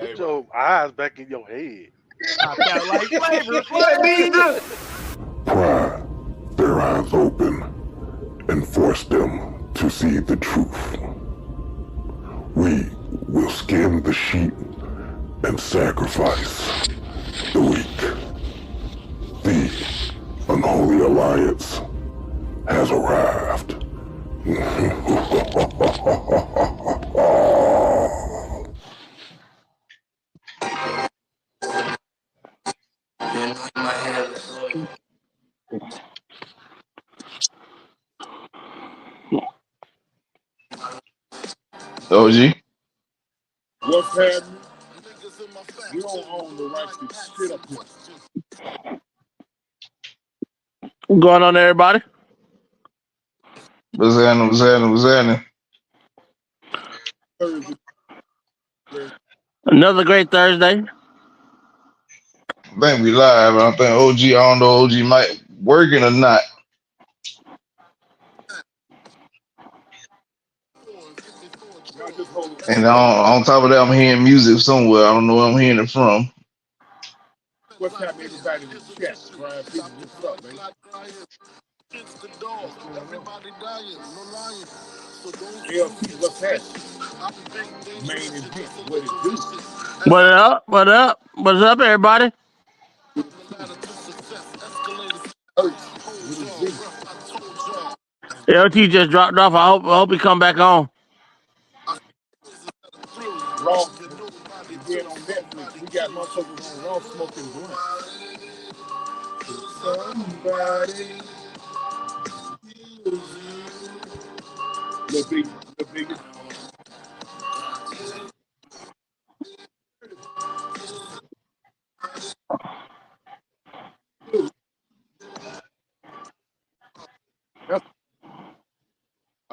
Put your eyes back in your head. Popped out like flavor, Pry their eyes open and force them to see the truth. We will skin the sheep and sacrifice the weak. The unholy alliance has arrived. OG. What's happening? We don't own the rights to shit up here. What's going on, everybody? What's happening? What's happening? What's happening? Thursday. Another great Thursday. I think we live. I think OG. I don't know OG might working or not. Not just holding. And on top of that, I'm hearing music somewhere. I don't know where I'm hearing it from. What's happening, everybody in the chat? Brian Peter, what's up, man? LT, what's happening? Main event, what it do? What up? What up? What's up, everybody? LT just dropped off. I hope he come back on. Raw, again on Netflix. We got motherfuckers on Raw smoking blunt. Somebody, the biggest.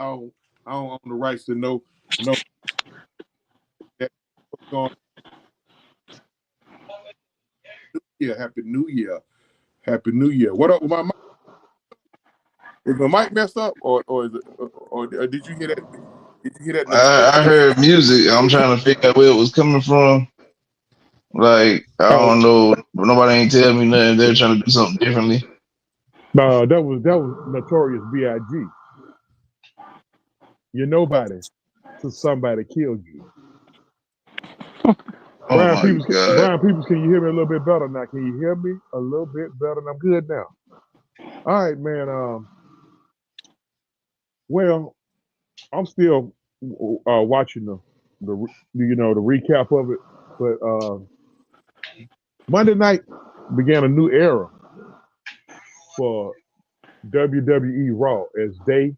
Oh, I don't own the rights to know that what's going on. Yeah, Happy New Year. Happy New Year. What up with my mic? Is my mic messed up or is it, or did you hear that? Did you hear that? I heard music. I'm trying to figure out where it was coming from. Like I don't know. Nobody ain't tell me nothing. They're trying to do something differently. That was Notorious B.I.G. You're nobody till somebody killed you. Oh Brian my Peoples, God. Brian Peoples, can you hear me a little bit better now? Can you hear me a little bit better? I'm good now. All right, man. Well, I'm still watching the recap of it, but Monday night began a new era for WWE Raw as they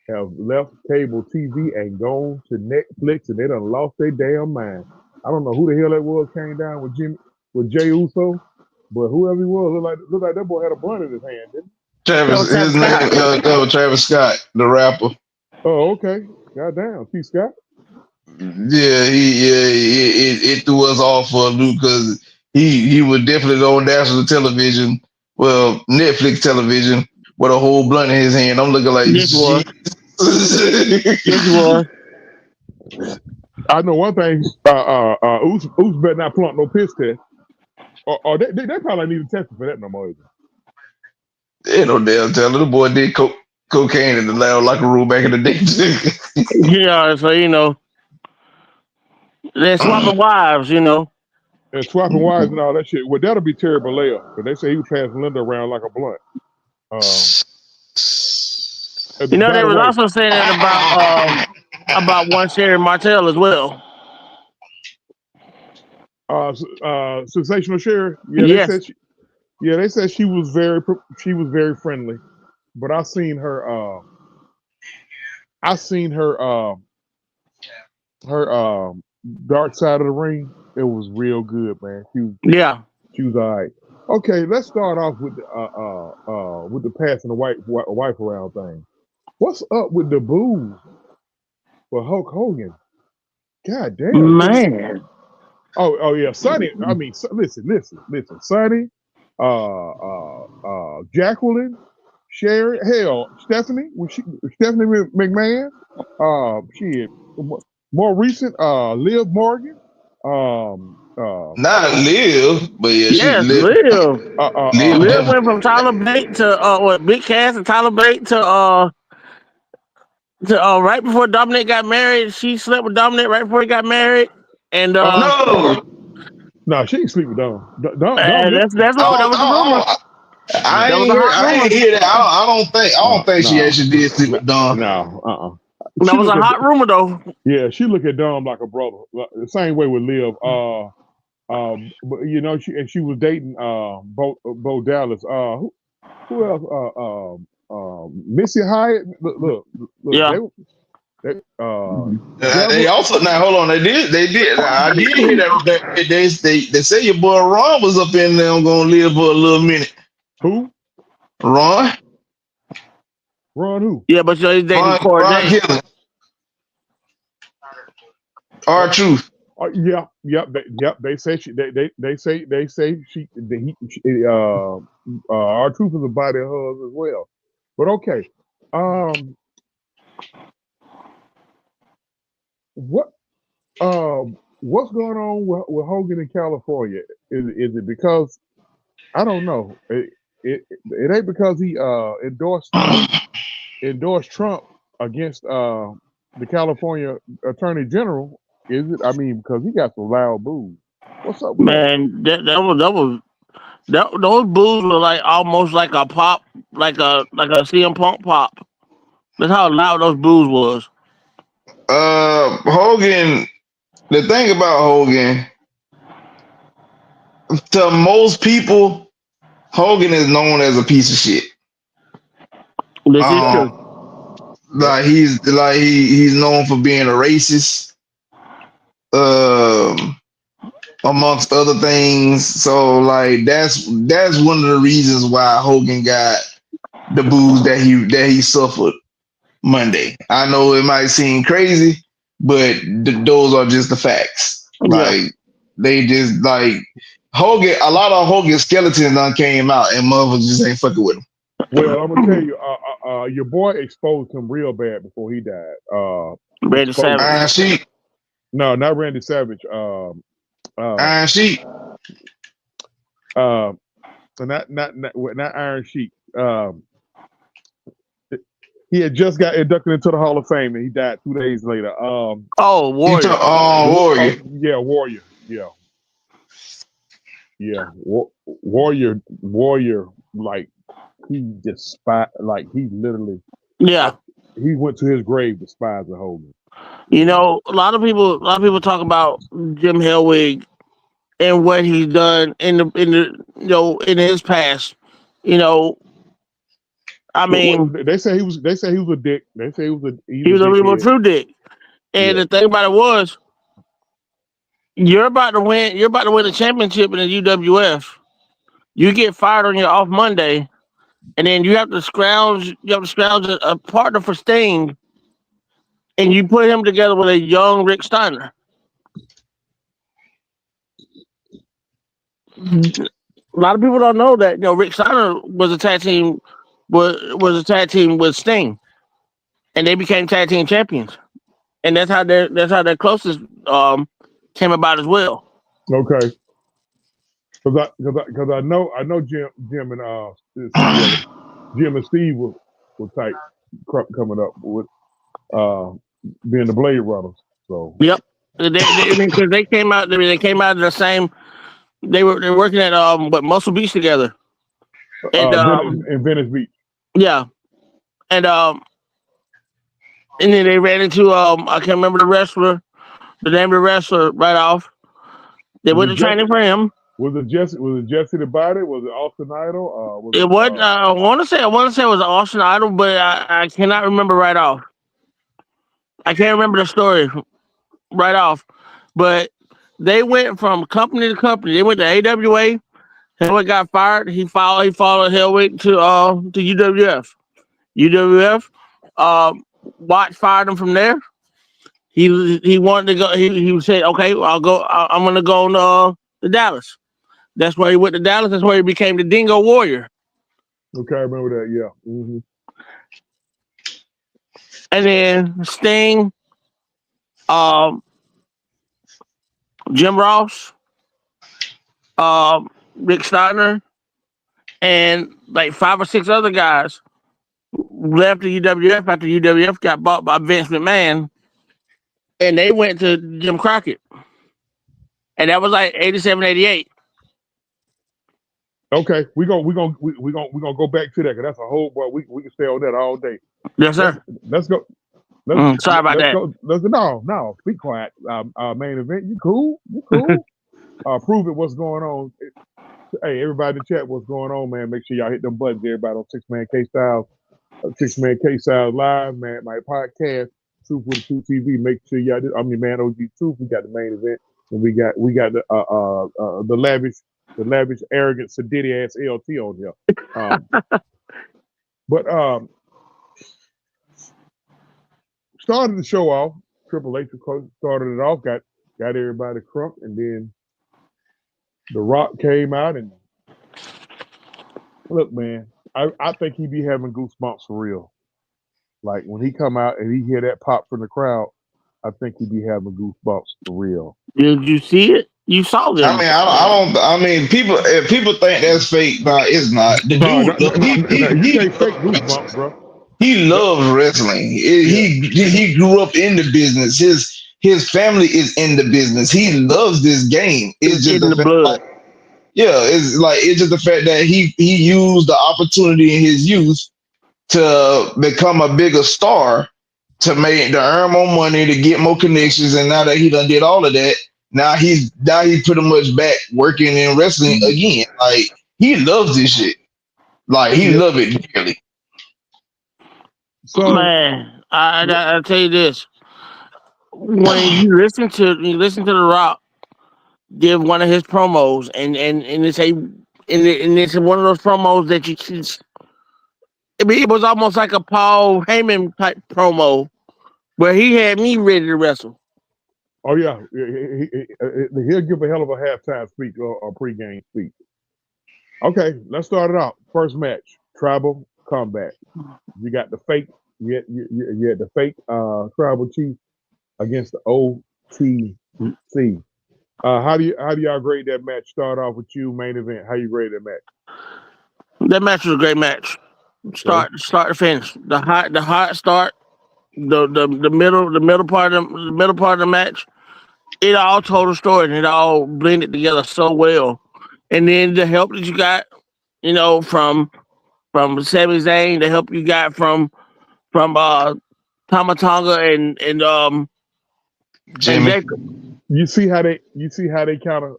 have left cable TV and gone to Netflix, and they done lost their damn mind. I don't know who the hell that was came down with Jay Uso, but whoever he was looked like that boy had a blunt in his hand, didn't he? Travis, his name, Travis Scott, the rapper. Oh, okay. Goddamn, T. Scott. Yeah, it threw us off for a loop because he was definitely on national television, well, Netflix television, with a whole blunt in his hand. I'm looking like, Yes, was. Yes, was. I know one thing. Oos better not flaunt no piss test. Or they probably need to test for that no more. Ain't no damn telling. The boy did cocaine in the locker room back in the day. Yeah, so they're swapping wives. And swapping wives and all that shit. Well, that'll be Terry Bollea, because they say he was passing Linda around like a blunt. They was also saying that about one Sherry Martell as well. Sensational Sherry. Yeah, yes. they said she was very friendly, but I seen her. Her dark side of the ring. It was real good, man. She was all right. Okay, let's start off with the passing the wife around thing. What's up with the boo for Hulk Hogan? God damn, man. Oh yeah, Sonny. I mean, listen. Sonny, Jacqueline, Sherry, hell, Stephanie McMahon. Shit. More recent, Liv Morgan. Not Liv, but yeah, she Yes, Liv. Liv. Liv Liv went definitely. from Tyler Bate to Big Cass and Tyler Bate to right before Dominic got married. She slept with Dominic right before he got married, and Oh no! No, she ain't sleep with Dom. Dom that's what that was the rumor. That was a hot I rumor. ain't hear that. I don't think she actually did sleep with Don. No. That was a hot rumor though. Yeah, she look at Dom like a brother. The same way with Liv. But you know, she was dating Bo Dallas. Who else? Missy Hyatt. Look. Yeah. They also now hold on. They did. I did hear that they say your boy Ron was up in there gonna live for a little minute. Who? Ron who? Yeah, but he's dating Cora Ron Jade. Killer. R-Truth. They say R-Truth is a body of hers as well. But okay, what's going on with Hogan in California? Is it because I don't know? It ain't because he endorsed Trump against the California Attorney General, is it? I mean, because he got some loud boos. What's up with Man, those boos were like almost like a pop, like a CM Punk pop. That's how loud those boos was. Hogan. The thing about Hogan, to most people, Hogan is known as a piece of shit. This is true. He's known for being a racist, amongst other things. So like that's one of the reasons why Hogan got the booze that he suffered Monday. I know it might seem crazy, but those are just the facts. Like they just like Hogan. A lot of Hogan skeletons done came out, and motherfuckers just ain't fucking with him. Well, I'm gonna tell you, your boy exposed him real bad before he died. Randy Savage. Iron Sheik. No, not Randy Savage. Iron Sheik. Not Iron Sheik. He had just got inducted into the Hall of Fame, and he died 2 days later. Warrior. Warrior. Yeah, Warrior. Yeah. Warrior. Like he despised. Like he literally. Yeah. He went to his grave despising Hogan. You know, a lot of people talk about Jim Hellwig and what he's done in his past. You know, I mean, they say he was a dick. They say he was a real true dick. And the thing about it was, you're about to win a championship in the UWF. You get fired on your off Monday, and then you have to scrounge a partner for Sting, and you put him together with a young Rick Steiner. A lot of people don't know that Rick Steiner was a tag team with Sting, and they became tag team champions, and that's how their closest came about as well. Okay, because I know Jim and Jim and Steve were tight coming up with being the Blade Runners. So yep, because they came out of the same. They were working at Muscle Beach together, and in Venice Beach. Yeah, and then they ran into I can't remember the name of the wrestler right off. They went to training for him. Was it Jesse the Body? Was it Austin Idol? It wasn't. I want to say it was Austin Idol, but I cannot remember right off. I can't remember the story right off, but they went from company to company. They went to AWA. Hellwig got fired. He followed Hellwig to UWF. UWF. Watt fired him from there. He wanted to go. He said, "Okay, I'll go. I'm going to go to Dallas." That's where he went to Dallas. That's where he became the Dingo Warrior. Okay, I remember that. Yeah. Mm-hmm. And then Sting, Jim Ross, Rick Steiner, and like 5 or 6 other guys left the UWF after UWF got bought by Vince McMahon, and they went to Jim Crockett, and that was like 87, 88. Okay, we're gonna go back to that because that's a whole boy. We can stay on that all day. Yes, sir. Let's go. Sorry about that. No, be quiet. Main event. You cool? You cool? Prove it. What's going on? Hey, everybody in the chat, what's going on, man? Make sure y'all hit them buttons. Everybody on 6Man K Styles, 6Man K Styles live, man. My podcast, Truth with the Truth TV. Make sure y'all. I'm your man, OG Truth. We got the main event, and we got the lavish, arrogant, sedity ass LT on here. But started the show off. Triple H started it off. Got everybody crunk, and then The Rock came out and look, man. I think he be having goosebumps for real. Like when he come out and he hear that pop from the crowd, I think he be having goosebumps for real. Did you see it? You saw them. I mean, I don't. I mean, if people think that's fake, but it's not. The dude, you can't fake goosebumps, bro. He loves wrestling. He grew up in the business. His family is in the business. He loves this game. It's just in the blood. It's just the fact that he used the opportunity in his youth to become a bigger star, to earn more money, to get more connections, and now that he done did all of that, now he's pretty much back working in wrestling again. Like he loves this shit. Like he loves it dearly. So, man, I tell you this: when you listen to The Rock give one of his promos, and it's one of those promos that you can. I mean, it was almost like a Paul Heyman type promo where he had me ready to wrestle. Oh yeah, he'll give a hell of a halftime speech or pregame speech. Okay, let's start it out. First match, Tribal Combat. You got the fake. You had the fake Tribal Chief against the OTC. How do y'all grade that match? Start off with you, main event. How you grade that match? That match was a great match. Start to finish. The hot start. The middle part of the match. It all told a story and it all blended together so well. And then the help that you got, from Sami Zayn, the help you got from Tama Tonga and Jimmy. Jacob. You see how they kind of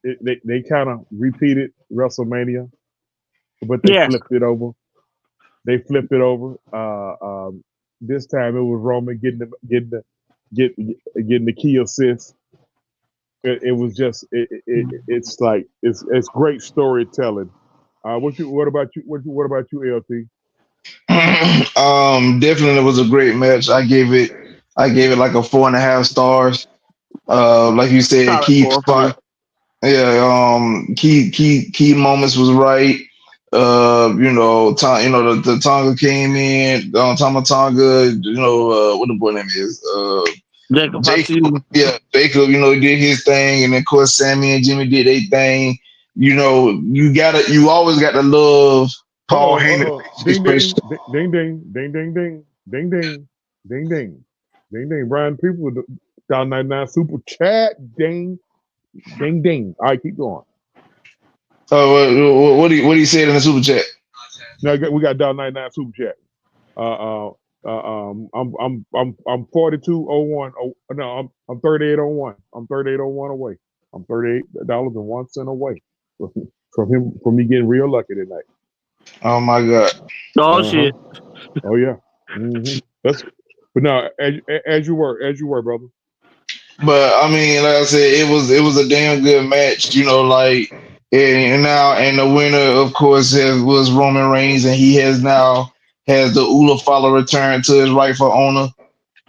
they kind of repeated WrestleMania, but they flipped it over. This time it was Roman getting the key assist. It was just it's great storytelling. What about you, LT? Definitely was a great match. I gave it like a 4.5 stars. Like you said, key moments was right. The Tonga came in, Tama Tonga, what the boy name is, Jacob. Yeah, Jacob, he did his thing, and of course Sammy and Jimmy did their thing. You always got to love Paul Heyman. Ding ding ding ding ding ding ding ding ding ding ding ding. Brian, people with the $1.99 super chat. Ding ding ding. All right, keep going. What do you say in the super chat? No, we got $1.99 super chat. I'm 4201. No, I'm 3801. I'm 3801 away. I'm $38.01 away from me getting real lucky tonight. Oh my God! Oh shit! Oh yeah. Mm-hmm. But no, as you were, brother. But I mean, like I said, it was a damn good match. And the winner, of course, was Roman Reigns, and he has the Ula Fala return to his rightful owner,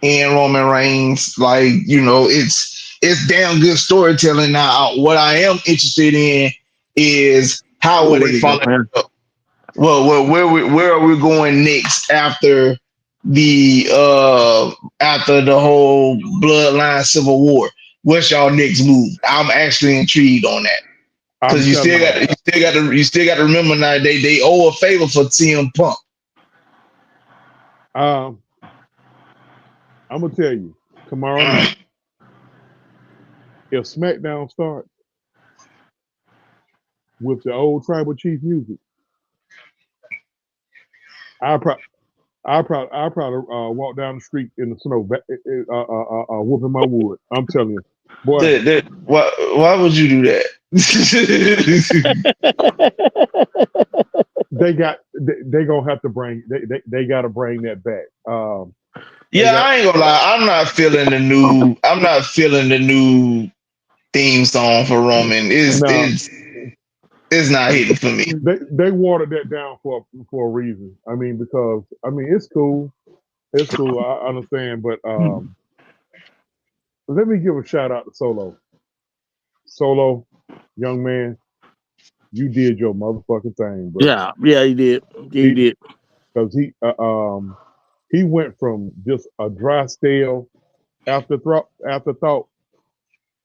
and Roman Reigns. It's damn good storytelling. Now, what I am interested in is how will they follow it up? Well, where are we going next after the after the whole Bloodline Civil War? What's y'all next move? I'm actually intrigued on that I'm because you telling still got to remember now they owe a favor for CM Punk. I'm gonna tell you tomorrow night if SmackDown starts with the old Tribal Chief music, I probably walk down the street in the snow, whooping my wood. I'm telling you, boy. Why would you do that? They gonna have to bring they got to bring that back. I ain't gonna lie. I'm not feeling the new theme song for Roman. It's not hitting for me. They watered that down for a reason. I mean, because it's cool. It's cool. I understand, but let me give a shout out to Solo. Solo, young man, you did your motherfucking thing, bro. Yeah, he did. He did. Because he went from just a dry, stale afterthought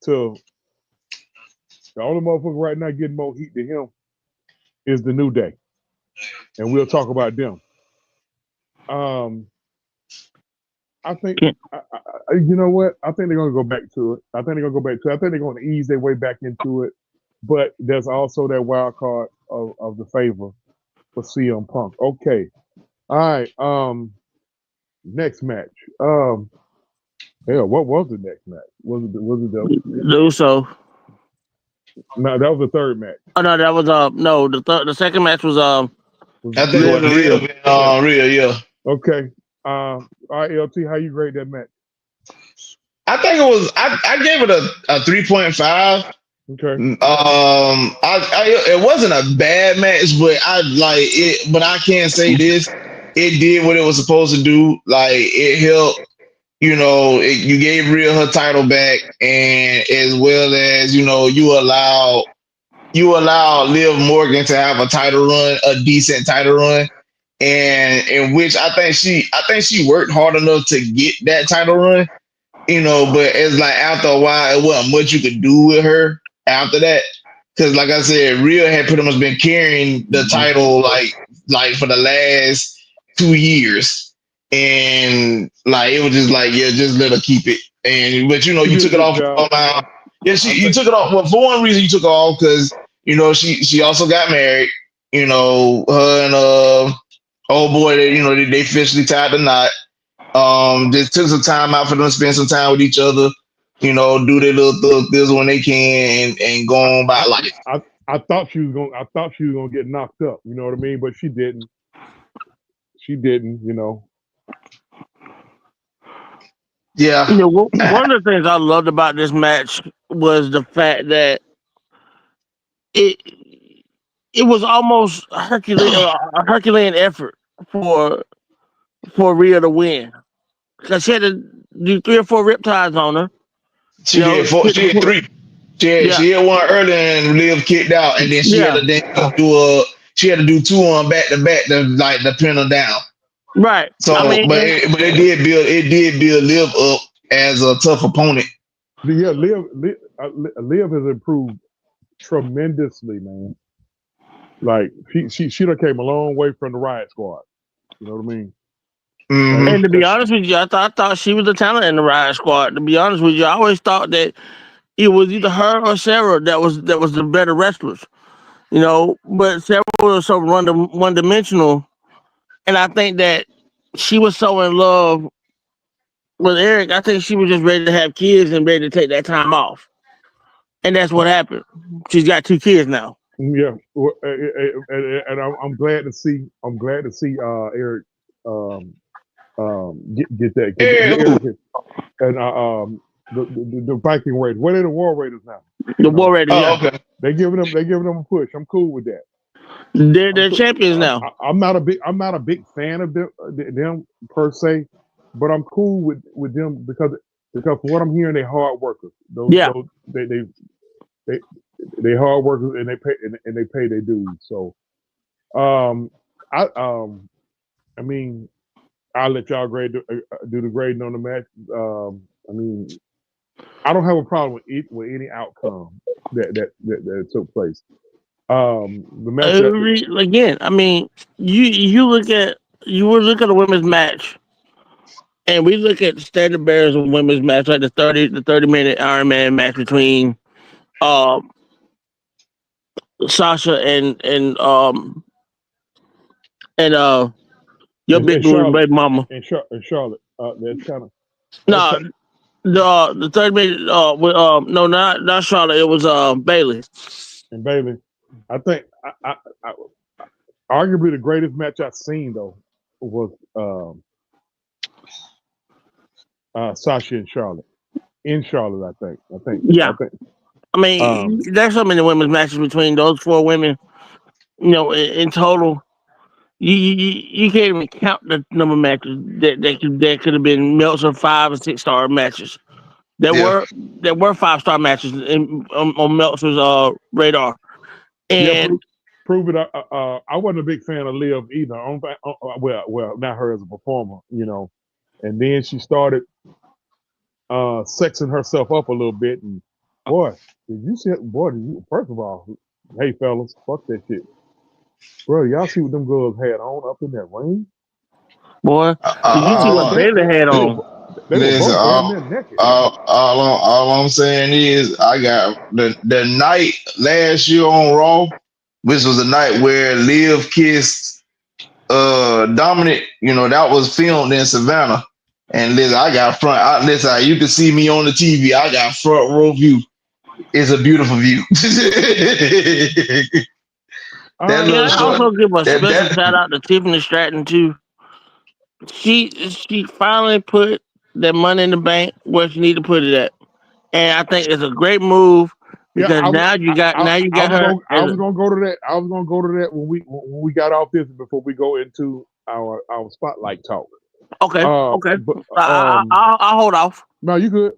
to the only motherfucker right now getting more heat to him is the New Day, and we'll talk about them. I think you know what? I think they're gonna go back to it. I think they're gonna ease their way back into it. But there's also that wild card of the favor for CM Punk. Okay. All right. Next match. Hell, what was the next match? Was it the Uso? No, that was the third match. Oh no, that was no. The second match was I think it was Rhea, yeah. Okay. All right, LT, how you grade that match? I think it was. I gave it a 3.5. Okay. It wasn't a bad match, but I like it. But I can't say this. It did what it was supposed to do. Like it helped. You know, you gave Rhea her title back, and as well as you allow Liv Morgan to have a title run, a decent title run, and in which I think she worked hard enough to get that title run. You know, but it's like after a while, it wasn't much you could do with her after that. Because, like I said, Rhea had pretty much been carrying the title like for the last 2 years, and like it was just like, yeah, just let her keep it. And but you took it off. Yeah, you took it off. Well, for one reason, you took it off because she also got married. You know, her and old boy, they officially tied the knot. Just took some time out for them to spend some time with each other, do their little things when they can and go on by life. I thought she was gonna get knocked up, you know what I mean? But she didn't. Yeah. One of the things I loved about this match was the fact that it was almost a Herculean effort for Rhea to win. Because she had to do 3 or 4 riptides on her. She did 4. She had 3. She had one earlier and Liv kicked out, and then she had to do 2 on back to back to pin her down. Right. So, but it did build Liv up as a tough opponent. Yeah, Liv has improved tremendously, man. Like she done came a long way from the Riot Squad. You know what I mean? Mm-hmm. And to be honest with you, I thought she was the talent in the Riot Squad. To be honest with you, I always thought that it was either her or Sarah that was the better wrestlers. But Sarah was so one-dimensional, and I think that she was so in love with Eric. I think she was just ready to have kids and ready to take that time off, and that's what happened. She's got 2 kids now. Yeah, and I'm glad to see. Eric get that. Eric, and the Viking Raiders. What are the War Raiders now? The War Raiders. Oh, okay. They giving them a push. I'm cool with that. They're champions now. I'm not a big fan of them per se, but I'm cool with them because from what I'm hearing, they're hard workers. They hard workers and they pay their dues. So, I I'll let y'all do the grading on the match. I mean, I don't have a problem with any outcome that took place. The match Again, I mean, you look at a women's match, and we look at the standard bearers of women's match, like the 30-minute Iron Man match between Sasha and your big dude baby mama. And Charlotte. That's kind of no. The 30-minute no, not Charlotte. It was Bayley. And Bayley, I think I arguably the greatest match I've seen though was Sasha and Charlotte. In Charlotte, I think. Yeah. I mean, there's so many women's matches between those four women. You know, in total, you can't even count the number of matches that could have been Meltzer 5 and 6 star matches. There were 5-star matches on Meltzer's radar. And prove it. I wasn't a big fan of Liv either. Well, not her as a performer, you know. And then she started sexing herself up a little bit. And boy, first of all, hey fellas, fuck that shit. Bro, y'all see what them girls had on up in that ring? Boy, you see what Bayley had on. Listen, all I'm saying is I got the night last year on Raw, which was the night where Liv kissed Dominic. You know, that was filmed in Savannah. And listen, I got listen, you can see me on the TV. I got front row view. It's a beautiful view. I also give a special shout out to Tiffany Stratton too. She finally put that Money in the Bank where she need to put it at, and I think it's a great move because now you got her. I was gonna go to that when we got off this before we go into our spotlight talk. Okay. But, I'll hold off. No, you good.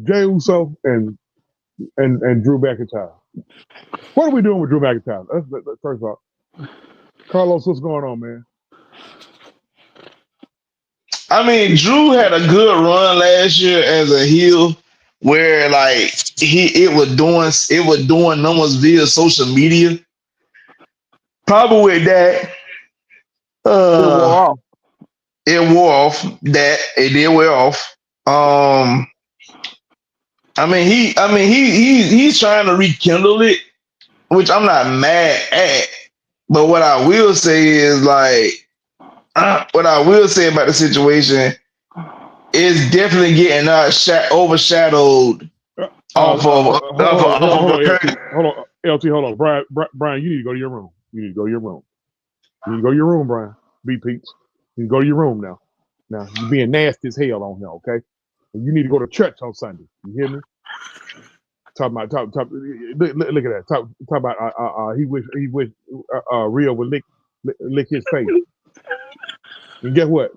Jey Uso and Drew McIntyre. What are we doing with Drew McIntyre? Let's first of all, Carlos, what's going on, man? I mean, Drew had a good run last year as a heel, where like it was doing numbers via social media. Probably with that, it wore off. That it did wear off. I mean, he's trying to rekindle it, which I'm not mad at. But what I will say is like, what I will say about the situation is definitely getting overshadowed off of. Hold on, LT. Hold on, Brian. You need to go to your room. You need to go to your room. Brian. Be Pete's. You need to go to your room now. Now you're being nasty as hell on here, okay? You need to go to church on Sunday. You hear me? Look at that. Talk about he wish Rhea would lick his face. And guess what?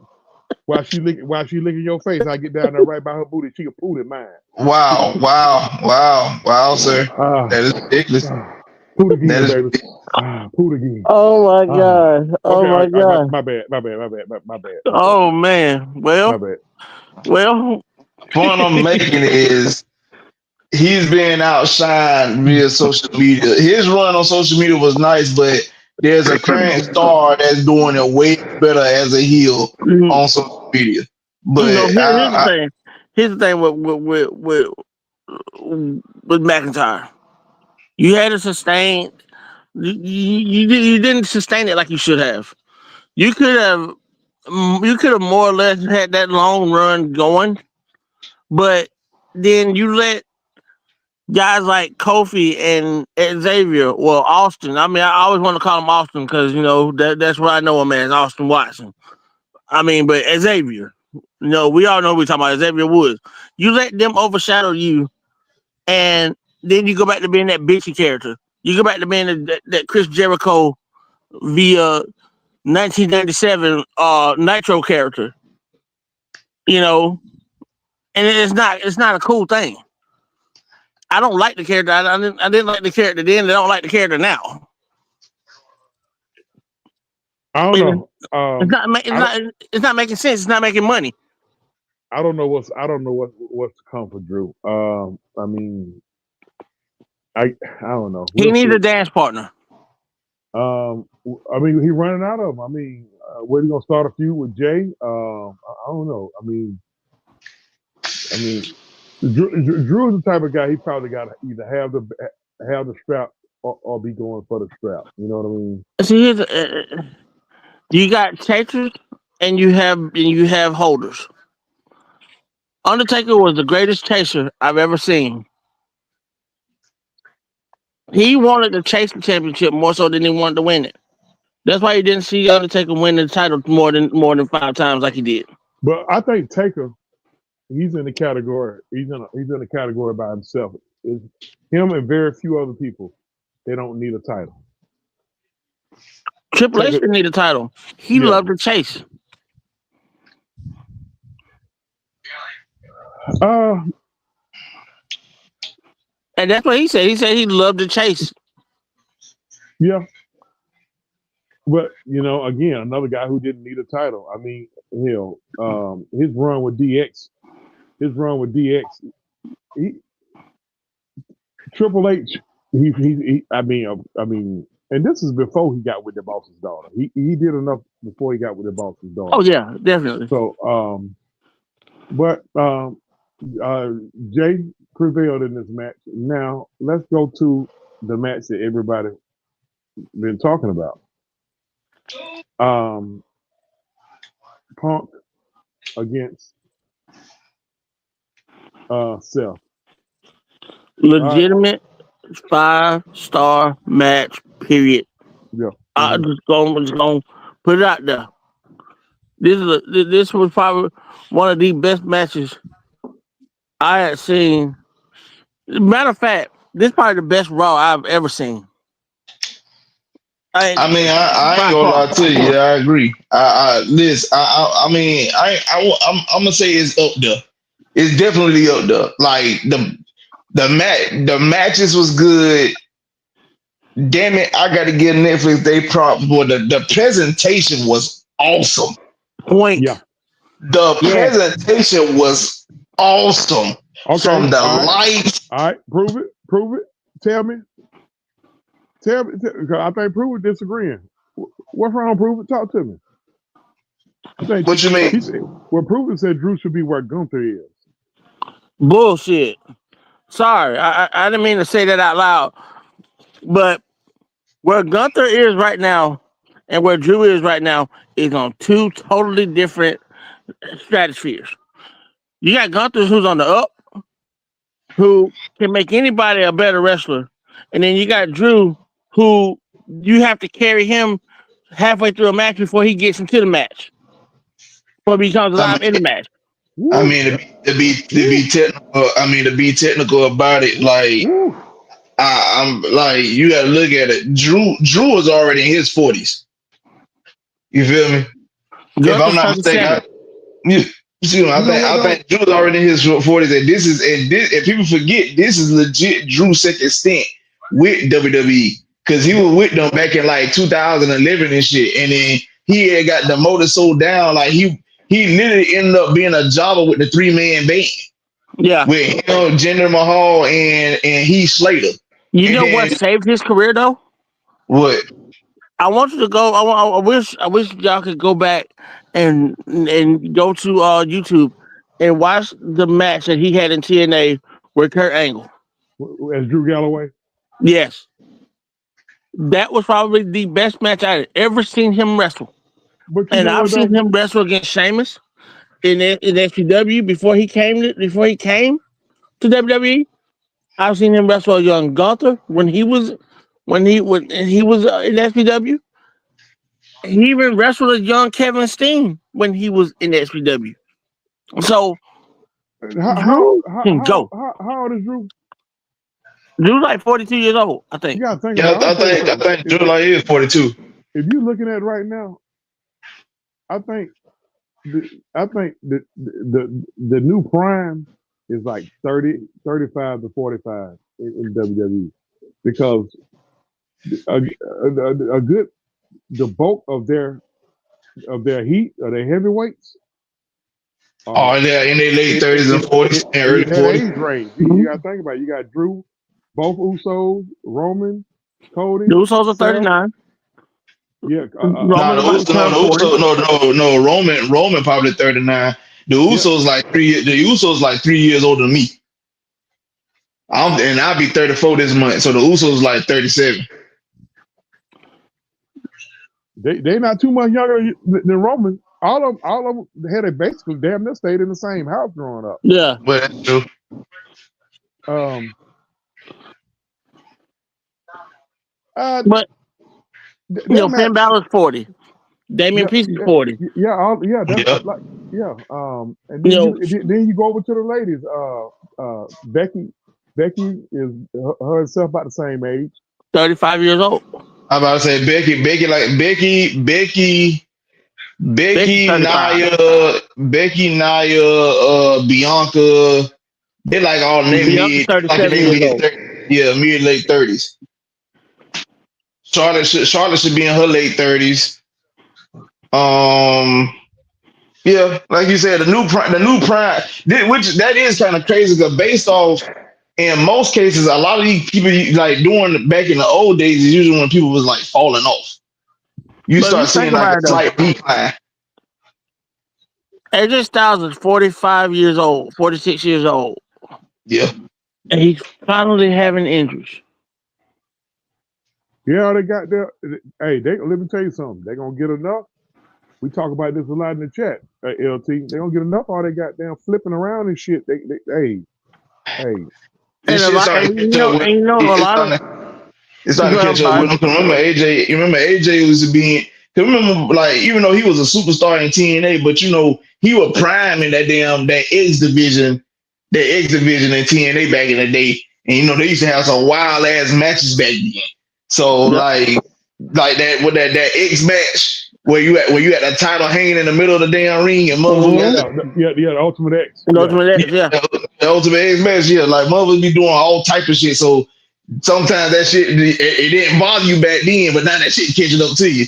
While she licking your face, I get down there right by her booty. She can pull it mine. Wow, sir. That is ridiculous. Pull again, baby. Pull again. Oh my God. My God. My bad. Oh man. Well. My bad. Well. Point I'm making is he's being outshined via social media. His run on social media was nice, but there's a current star that's doing it way better as a heel on social media. But here's the thing with McIntyre. You had to sustain. You didn't sustain it like you should have. You could have more or less had that long run going, but then you let guys like Kofi and Xavier, well, Austin. I mean, I always want to call him Austin because, you know, that's what I know him as, Austin Watson. I mean, but Xavier, you know, we all know we're talking about Xavier Woods. You let them overshadow you, and then you go back to being that bitchy character. You go back to being that Chris Jericho via 1997 Nitro character. You know, and it's not a cool thing. I don't like the character. I didn't like the character then. I don't like the character now. I don't know. It's not making sense. It's not making money. I don't know what's to come for Drew. I mean, I don't know. He needs a dance partner. I mean, he running out of them. I mean, where he gonna start a feud with Jay? I don't know. I mean, Drew is the type of guy. He probably got to either have the strap or be going for the strap. You know what I mean? See, you got chasers and you have holders. Undertaker was the greatest chaser I've ever seen. He wanted to chase the championship more so than he wanted to win it. That's why you didn't see Undertaker win the title more than 5 times like he did. But I think Taker, he's in the category. He's in a category by himself. It's him and very few other people. They don't need a title. Triple H didn't need a title. He loved to chase. And that's what he said. He said he loved to chase. Yeah. But, again, another guy who didn't need a title. I mean, his run with DX, Triple H, I mean, and this is before he got with the boss's daughter. He did enough before he got with the boss's daughter. Oh yeah, definitely. So, Jay prevailed in this match. Now let's go to the match that everybody been talking about. Punk against Seth. Legitimate 5-star match. Period. Yeah. I'm just gonna put it out there. This was probably one of the best matches I had seen. Matter of fact, this is probably the best Raw I've ever seen. I mean, I ain't gonna lie to you. Yeah, I agree. I mean, I'm gonna say it's up there. It's definitely up there. Like the matches was good. Damn it, I got to give Netflix they props. But the presentation was awesome. Point. Yeah. The presentation was awesome. Okay. From the lights. All right, prove it. Tell me. Because I think Prove it disagreeing. What's wrong, Prove it? Talk to me. What you mean? Prove it said Drew should be where Gunther is. Bullshit. Sorry, I didn't mean to say that out loud. But where Gunther is right now and where Drew is right now is on 2 totally different stratospheres. You got Gunther who's on the up, who can make anybody a better wrestler. And then you got Drew, who you have to carry him halfway through a match before he gets into the match. Before he becomes alive in the match. I mean, to be technical. I mean, to be technical about it, like I'm like you got to look at it. Drew was already in his 40s. You feel me? If I'm not mistaken, I think Drew's already in his 40s, and and people forget this is legit Drew's second stint with WWE because he was with them back in like 2011 and shit, and then he had got demoted so down like he literally ended up being a jobber with the 3-man band. Yeah, with him, Jinder Mahal, and Heath Slater. You know what saved his career though? What? I want you to go. I wish y'all could go back and go to YouTube and watch the match that he had in TNA with Kurt Angle. As Drew Galloway? Yes. That was probably the best match I had ever seen him wrestle. And I've seen him wrestle against Sheamus in FCW before he came to WWE. I've seen him wrestle a young Gunther when he was in SPW. He even wrestled a young Kevin Steen when he was in SPW. So Drew can go. How old is Drew? Drew's like 42 years old, I think. I think Drew like is 42. If you're looking at it right now, I think the new prime is like 35 to 45 in WWE because the bulk of their of their heat or their heavyweights. Oh, they're in their late 30s and 40s and early in that 40s. age range. You got to think about it. You got Drew, both Usos, Roman, Cody. The Usos are Seth. 39. Yeah. Roman's about to turn 40. No. Roman probably 39. The Usos like 3 years. The Usos like 3 years older than me. I'll be 34 this month. So the Usos like 37. They not too much younger than Roman. All of them had a basically damn near stayed in the same house growing up. Yeah. But that's true. But Finn Balor's 40. Damian Priest is 40. And then you go over to the ladies. Becky is herself about the same age. 35 years old. I'm about to say Becky, Nia, Bianca. They like all mid late 30s. Charlotte should be in her late 30s. Yeah, like you said, the new prime, which that is kind of crazy because based off, in most cases, a lot of these people like doing back in the old days is usually when people was like falling off. You start seeing like a slight decline. AJ Styles is 45 years old, 46 years old. Yeah. And he's finally having injuries. Yeah, they got their. Hey, let me tell you something. They're gonna get enough. We talk about this a lot in the chat, LT. They're gonna get enough. All they got damn flipping around and shit. Hey. It's starting to catch up. Remember AJ? You remember AJ was being? Remember, like even though he was a superstar in TNA, but you know he was prime in that X division in TNA back in the day, and you know they used to have some wild ass matches back then. So like that with that X match where you had the title hanging in the middle of the damn ring and the Ultimate X. The Ultimate X match, like motherfuckers be doing all type of shit. So sometimes that shit it didn't bother you back then, but now that shit catching up to you.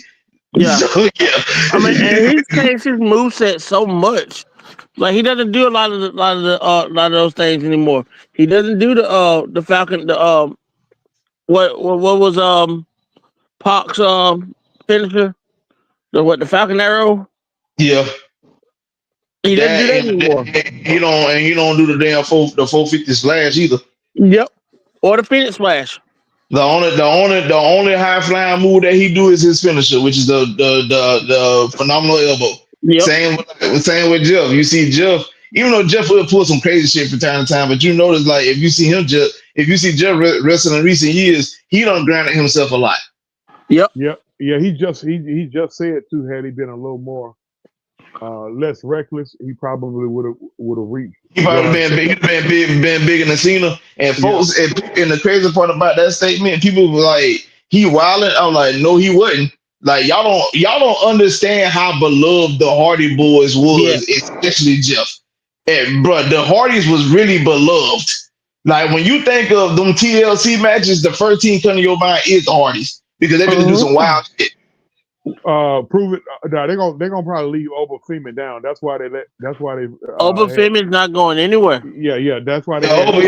Yeah. So, yeah. I mean, and he's changed his moveset so much. Like he doesn't do a lot of those things anymore. He doesn't do the Falcon what was Pac's finisher? The Falcon Arrow? Yeah. He doesn't do that anymore. You don't do the damn 450 slash either. Yep. Or the Phoenix Splash. The only high flying move that he do is his finisher, which is the phenomenal elbow. Yep. Same with Jeff. You see Jeff, even though Jeff will pull some crazy shit from time to time, but you notice like if you see Jeff wrestling in recent years, he done grounded himself a lot. Yep. Yeah. He just said too. Had he been a little more less reckless, he probably would have reached. He probably been bigger than Cena. And folks, and the crazy part about that statement, people were like, he wilding. I'm like, no, he wasn't. Like y'all don't understand how beloved the Hardy Boys was, especially Jeff. And bro, the Hardys was really beloved. Like when you think of them TLC matches, the first team coming to your mind is the Hardys because they're gonna do some wild shit. Prove it. They're gonna probably leave Oba Femi down. That's why they. Oba Femi's not going anywhere. Yeah. That's why they. Oba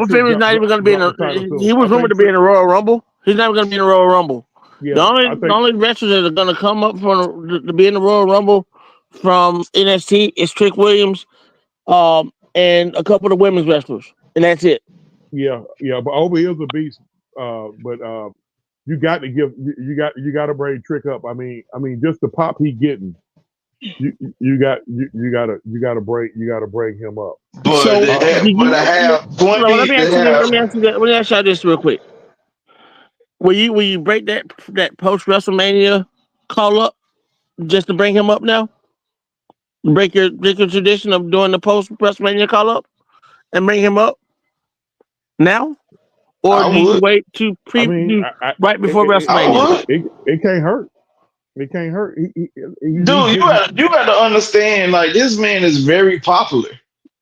Femi's not even gonna be in the. He was rumored to be in the Royal Rumble. He's not going to be in the Royal Rumble. Yeah, the only wrestlers that are going to come up to be in the Royal Rumble from NXT is Trick Williams, and a couple of women's wrestlers, and that's it. Yeah. But Oba is a beast. But you got to bring Trick up. I mean, just the pop he getting. You got to bring him up. Let me ask you this real quick. Will you break that post WrestleMania call up just to bring him up now? Break your tradition of doing the post WrestleMania call up and bring him up now, or do you wait to preview right before WrestleMania? It can't hurt. It can't hurt. Dude, you got to understand. Like this man is very popular.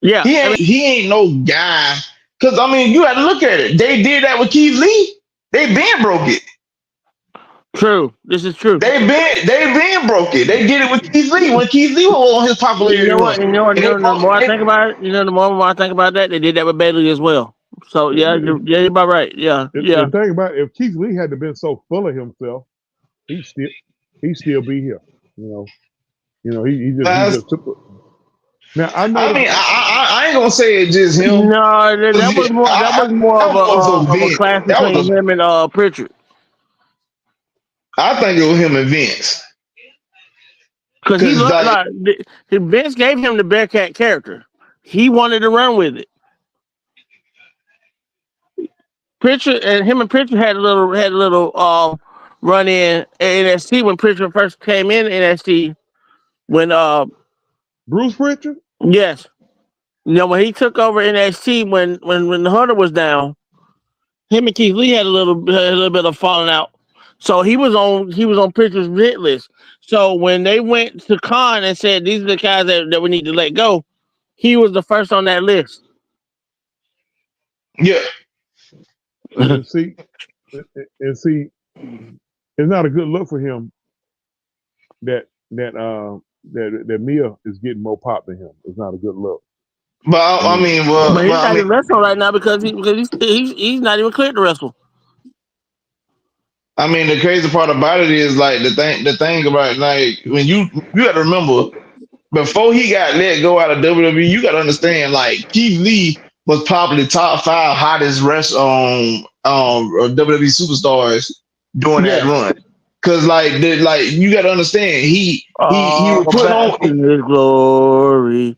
Yeah, he ain't no guy. Because I mean, you got to look at it. They did that with Keith Lee. They been broke it. True. This is true. They been broke it. They did it with Keith Lee when Keith Lee was on his You popularity know run. what? You know what? And You they know, the broke more I it. think about it, the more I think about that, they did that with Bailey as well. So yeah, you're about right. Yeah, yeah. The thing about it, if Keith Lee hadn't been so full of himself, he'd still be here. You know, he just took. Now I know. I mean, I ain't gonna say it's just him. No, that was more. That was more That was of a Vince. clash That between was him and Pritchard. I think it was him and Vince. Because he looked like Vince gave him the Bearcat character. He wanted to run with it. Pritchard and Pritchard had a little run in NXT when Pritchard first came in NXT. When Bruce Pritchard. Yes, when he took over NXT when the Hunter was down, him and Keith Lee had a little bit of falling out. So he was on Pritchard's hit list. So when they went to Khan and said these are the guys that we need to let go, he was the first on that list. Yeah. And see, it's not a good look for him that Mia is getting more pop than him. It's not a good look. But I mean, but he's not even wrestling right now because he's not even cleared to wrestle. I mean, the crazy part about it is like the thing about like when you got to remember before he got let go out of WWE, you got to understand like Keith Lee was probably top 5 hottest WWE superstars during that run. Cause like you got to understand he was putting on his glory.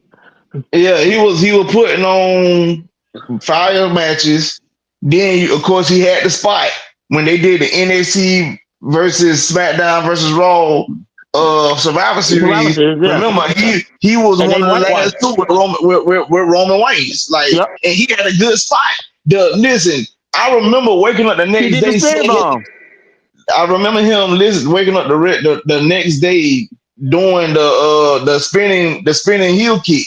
Yeah, he was putting on fire matches. Then of course he had the spot when they did the NXT versus SmackDown versus Raw Survivor Series. Remember, he was one of the last two with Roman Reigns. Like, and he had a good spot. Listen, I remember waking up the next day. I remember him waking up the next day doing the spinning heel kick.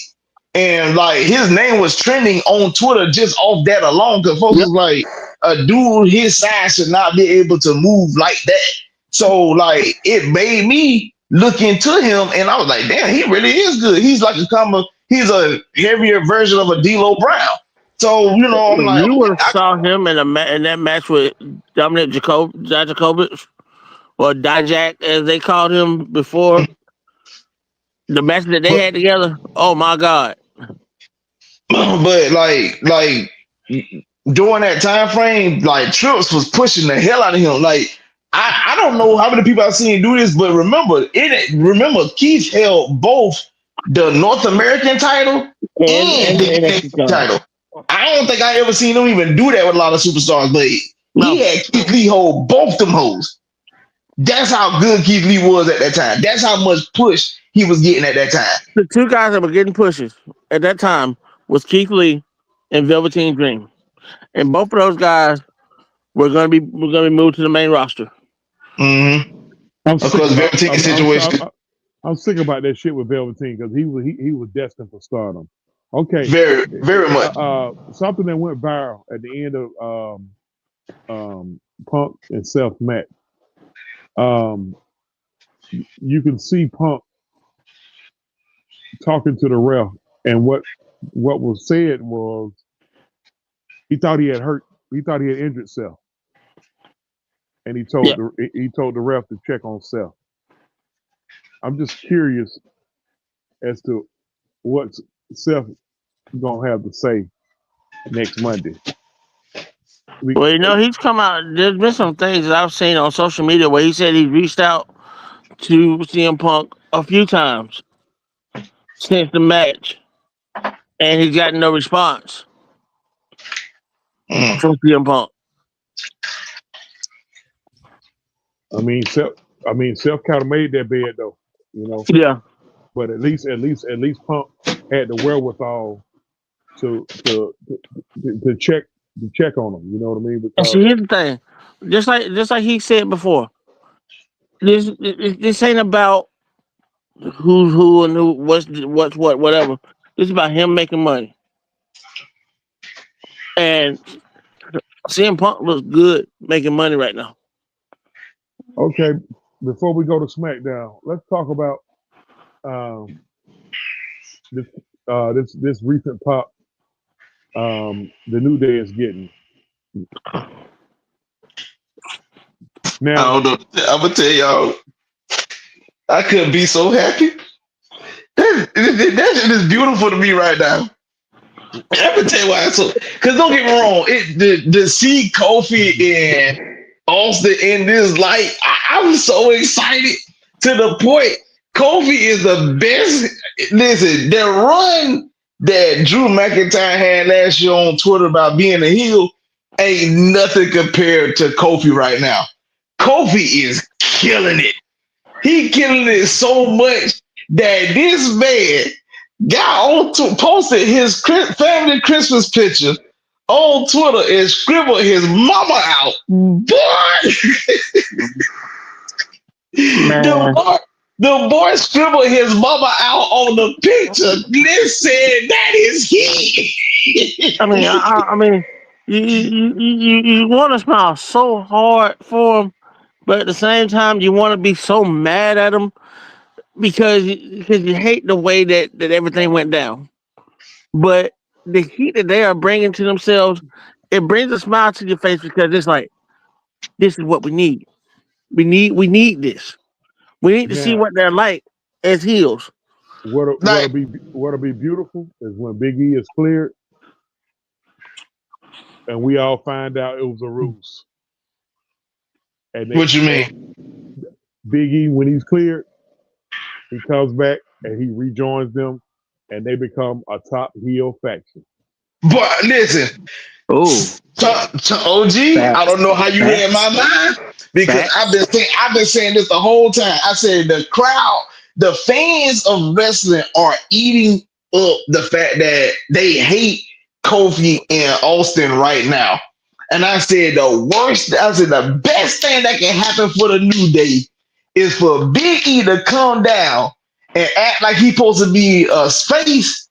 And like his name was trending on Twitter just off that alone, because folks was like, a dude his size should not be able to move like that. So like it made me look into him, and I was like, damn, he really is good. He's like he's a heavier version of a D'Lo Brown. So I'm like, you would have saw him in that match with Dominic Dijakovic, or Dijak as they called him before. The match that they had together. Oh my God. But like during that time frame, like Trips was pushing the hell out of him. Like I don't know how many people I've seen do this, but remember Keith held both the North American title and the NXT title. I don't think I ever seen him even do that with a lot of superstars, but he had Keith Lee hold both them hoes. That's how good Keith Lee was at that time. That's how much push he was getting at that time. The two guys that were getting pushes at that time was Keith Lee and Velveteen Dream, and both of those guys were going to be moved to the main roster. Mm-hmm. Because Velveteen situation. I'm sick about that shit with Velveteen because he was destined for stardom. Okay, very very much. Something that went viral at the end of Punk and Seth match. You can see Punk talking to the ref, and what was said was he thought he had injured Seth, and he told the ref to check on Seth. I'm just curious as to what Seth gonna have to say next Monday. Well, he's come out. There's been some things that I've seen on social media where he said he reached out to CM Punk a few times since the match, and he's gotten no response from CM Punk. I mean, Seth kind of made that bed though, Yeah. But at least Punk had the wherewithal to check on him. You know what I mean? Because here's the thing, just like he said before, this ain't about who's who and what's what, whatever. This is about him making money, and CM Punk looks good making money right now. Okay, before we go to SmackDown, let's talk about this recent pop the New Day is getting. Now, I don't know. I'm gonna tell y'all, I couldn't be so happy. That shit is beautiful to me right now. I'm gonna tell you why. So, because don't get me wrong, to see Kofi and Austin in this light, I'm so excited to the point. Kofi is the best. Listen, the run that Drew McIntyre had last year on Twitter about being a heel ain't nothing compared to Kofi right now. Kofi is killing it. He killing it so much that this man got on to posted his family Christmas picture on Twitter and scribbled his mama out. Boy, Man, the boy scribbled his mama out on the picture. Listen, that is he. I mean, you want to smile so hard for him, but at the same time, you want to be so mad at him because you hate the way that everything went down. But the heat that they are bringing to themselves, it brings a smile to your face because it's like this is what we need. We need this. We need to see now, what they're like as heels. what'll be beautiful is when Big E is cleared, and we all find out it was a ruse. And What you mean? Big E, when he's cleared, he comes back and he rejoins them, and they become a top heel faction. But listen, Oh, to OG, I don't know how you read my mind because facts. I've been saying this the whole time. I said the crowd, the fans of wrestling are eating up the fact that they hate Kofi and Austin right now. And I said the best thing that can happen for the New Day is for Big E to come down and act like he's supposed to be a space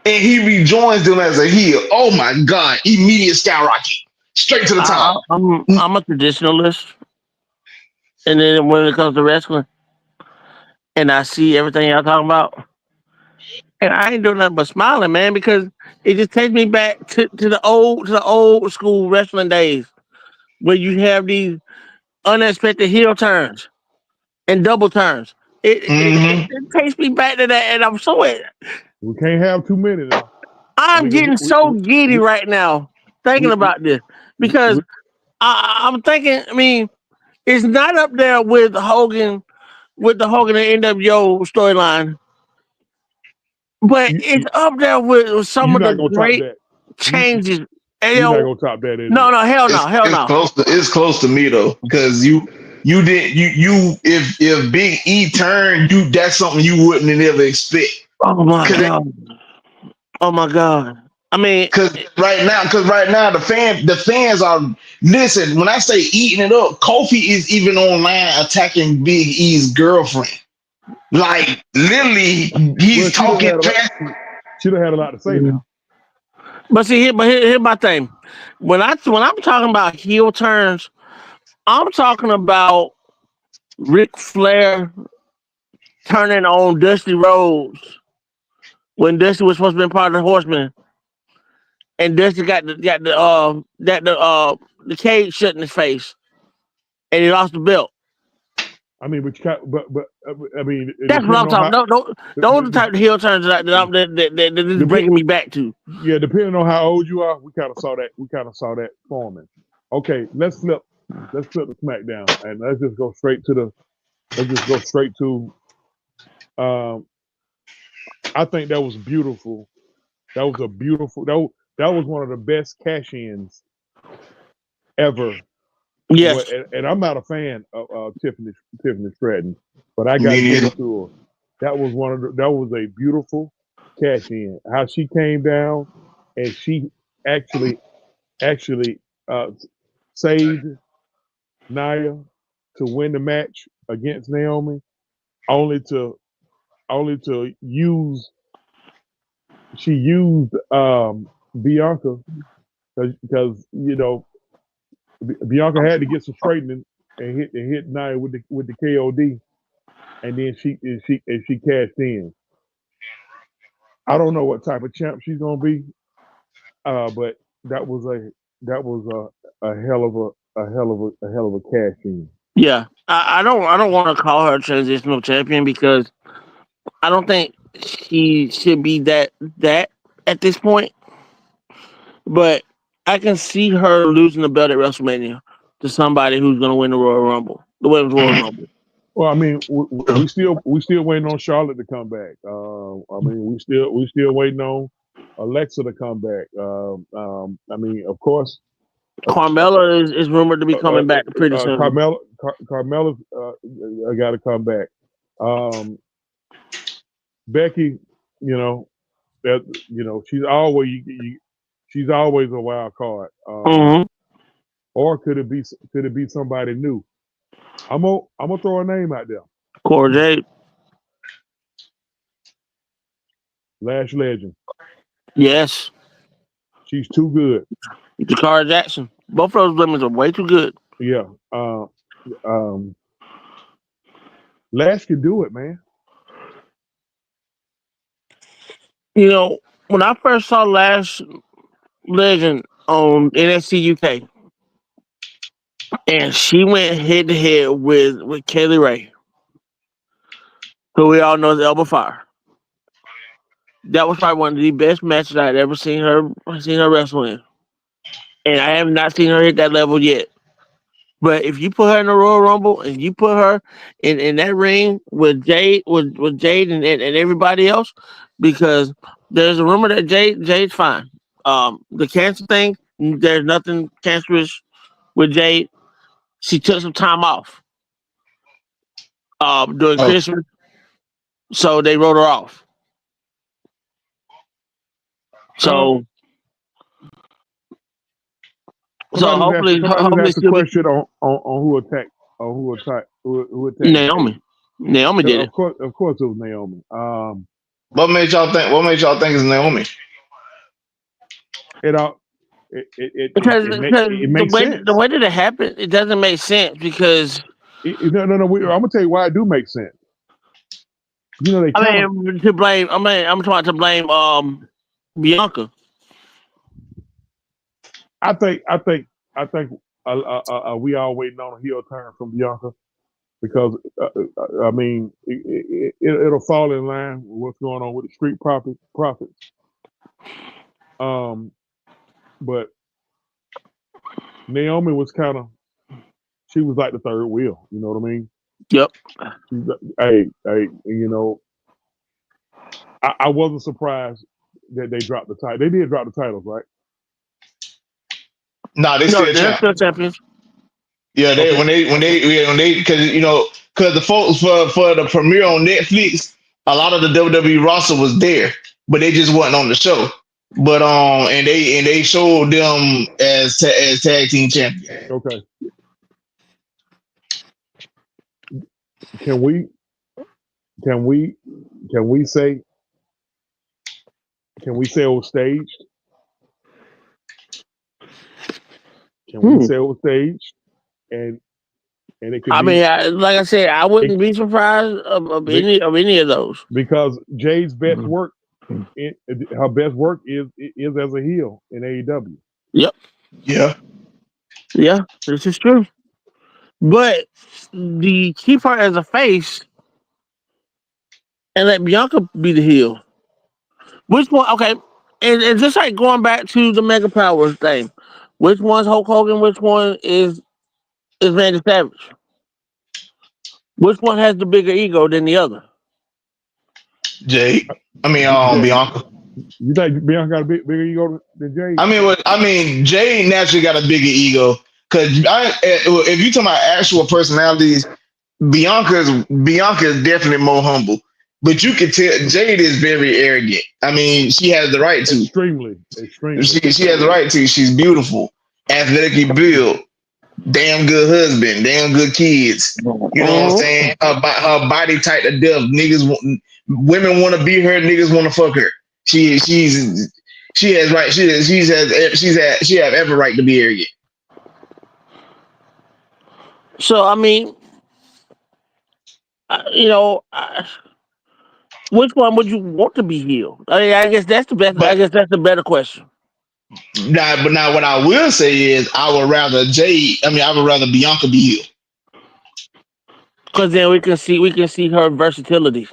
and he rejoins them as a heel. Oh my God! Immediate skyrocket, straight to the top. I'm a traditionalist, and then when it comes to wrestling, and I see everything y'all talking about, and I ain't doing nothing but smiling, man, because it just takes me back to the old school wrestling days where you have these unexpected heel turns and double turns. Mm-hmm. It takes me back to that, and I'm so We can't have too many now. I'm getting so giddy we, right now thinking we, about this we, because we, I'm thinking. I mean, it's not up there with Hogan with the Hogan and NWO storyline, but you, it's up there with some you're of the not gonna top great that. changes. And, You're not gonna top that, is no, it? hell no, It's hell no. it's close to me though, because you did you if Big E turned you, that's something you wouldn't have ever expect. Oh my Because god. Oh my god. I mean, because right now the fans are, listen. When I say eating it up, Kofi is even online attacking Big E's girlfriend. Like literally, he's talking trash. She'd have had a lot to say now. but see, here's my thing. When I'm talking about heel turns, I'm talking about Ric Flair turning on Dusty Rhodes when Dusty was supposed to be part of the Horsemen, and Dusty got the cage shut in his face, and he lost the belt. I mean, but I mean, That's what I'm talking. Those are the type of heel turns that is bringing me back to. Yeah, depending on how old you are, we kind of saw that. We kind of saw that forming. Okay, let's flip the SmackDown, and let's just go straight to I think that was beautiful. That was that was one of the best cash-ins ever. Yes. And I'm not a fan of Tiffany Stratton, but I got to give it to her. That was a beautiful cash in. How she came down and she actually saved Nia to win the match against Naomi, only to use Bianca because Bianca had to get some straightening and hit Nia with the KOD, and then she cashed in. I don't know what type of champ she's gonna be, but that was a hell of a cash in. Yeah, I don't want to call her a transitional champion because I don't think she should be that at this point. But I can see her losing the belt at WrestleMania to somebody who's going to win the Royal Rumble, the Women's Royal Rumble. Well, I mean, we still waiting on Charlotte to come back. I mean, we still waiting on Alexa to come back. I mean, of course, Carmella is rumored to be coming back pretty soon. Carmella's got to come back. Becky, she's always a wild card. Or could it be somebody new? I'm gonna throw a name out there. Cora Jade. Lash Legend. Yes. She's too good. Jakara Jackson. Both of those women are way too good. Yeah. Lash can do it, man. When I first saw Lash Legend on NXT UK, and she went head to head with Kaylee Ray, who we all know is Elba Fire. That was probably one of the best matches I had ever seen her wrestle in, and I have not seen her hit that level yet. But if you put her in the Royal Rumble and you put her in that ring with Jade, with Jade and everybody else, because there's a rumor that Jade's fine. The cancer thing, there's nothing cancerous with Jade. She took some time off during Christmas, so they wrote her off. So hopefully ask a question on who attacked Naomi. Naomi did it. Of course, it was Naomi. What made y'all think it's Naomi? Because it makes sense. The way that it happened, it doesn't make sense because no. I'm gonna tell you why it do make sense. I'm talking about to blame Bianca. I think we all waiting on a heel turn from Bianca because I mean it'll fall in line with what's going on with the Street Profits. But Naomi was she was like the third wheel. You know what I mean? Yep. I wasn't surprised that they dropped the title. They did drop the titles, right? They're still champions. Yeah, when they because the folks for the premiere on Netflix, a lot of the WWE roster was there, but they just wasn't on the show. But and they showed them as tag team champions. Okay. Can we say it was staged? Can we say it was staged? And it could like I said, I wouldn't be surprised of any of those because Jade's best work, her best work is as a heel in AEW. Yep. Yeah, this is true. But the key part as a face, and let Bianca be the heel. Which one? Okay, and just like going back to the Mega Powers thing, which one's Hulk Hogan? Which one is Randy Savage? Which one has the bigger ego than the other? Bianca. You think Bianca got a bigger ego than Jade? I mean, Jade naturally got a bigger ego because if you talking about actual personalities, Bianca is definitely more humble. But you can tell Jade is very arrogant. I mean, she has the right to. Extremely. She has the right to. She's beautiful, athletically built, damn good husband, damn good kids. You know what I'm saying? Her body type to death. Women want to be her. Niggas want to fuck her. She has right. She have every right to be arrogant. So I mean, which one would you want to be healed? I guess that's the best. I But guess that's the better question. now, what I will say is, I would rather Bianca be healed. Because then we can see her versatility,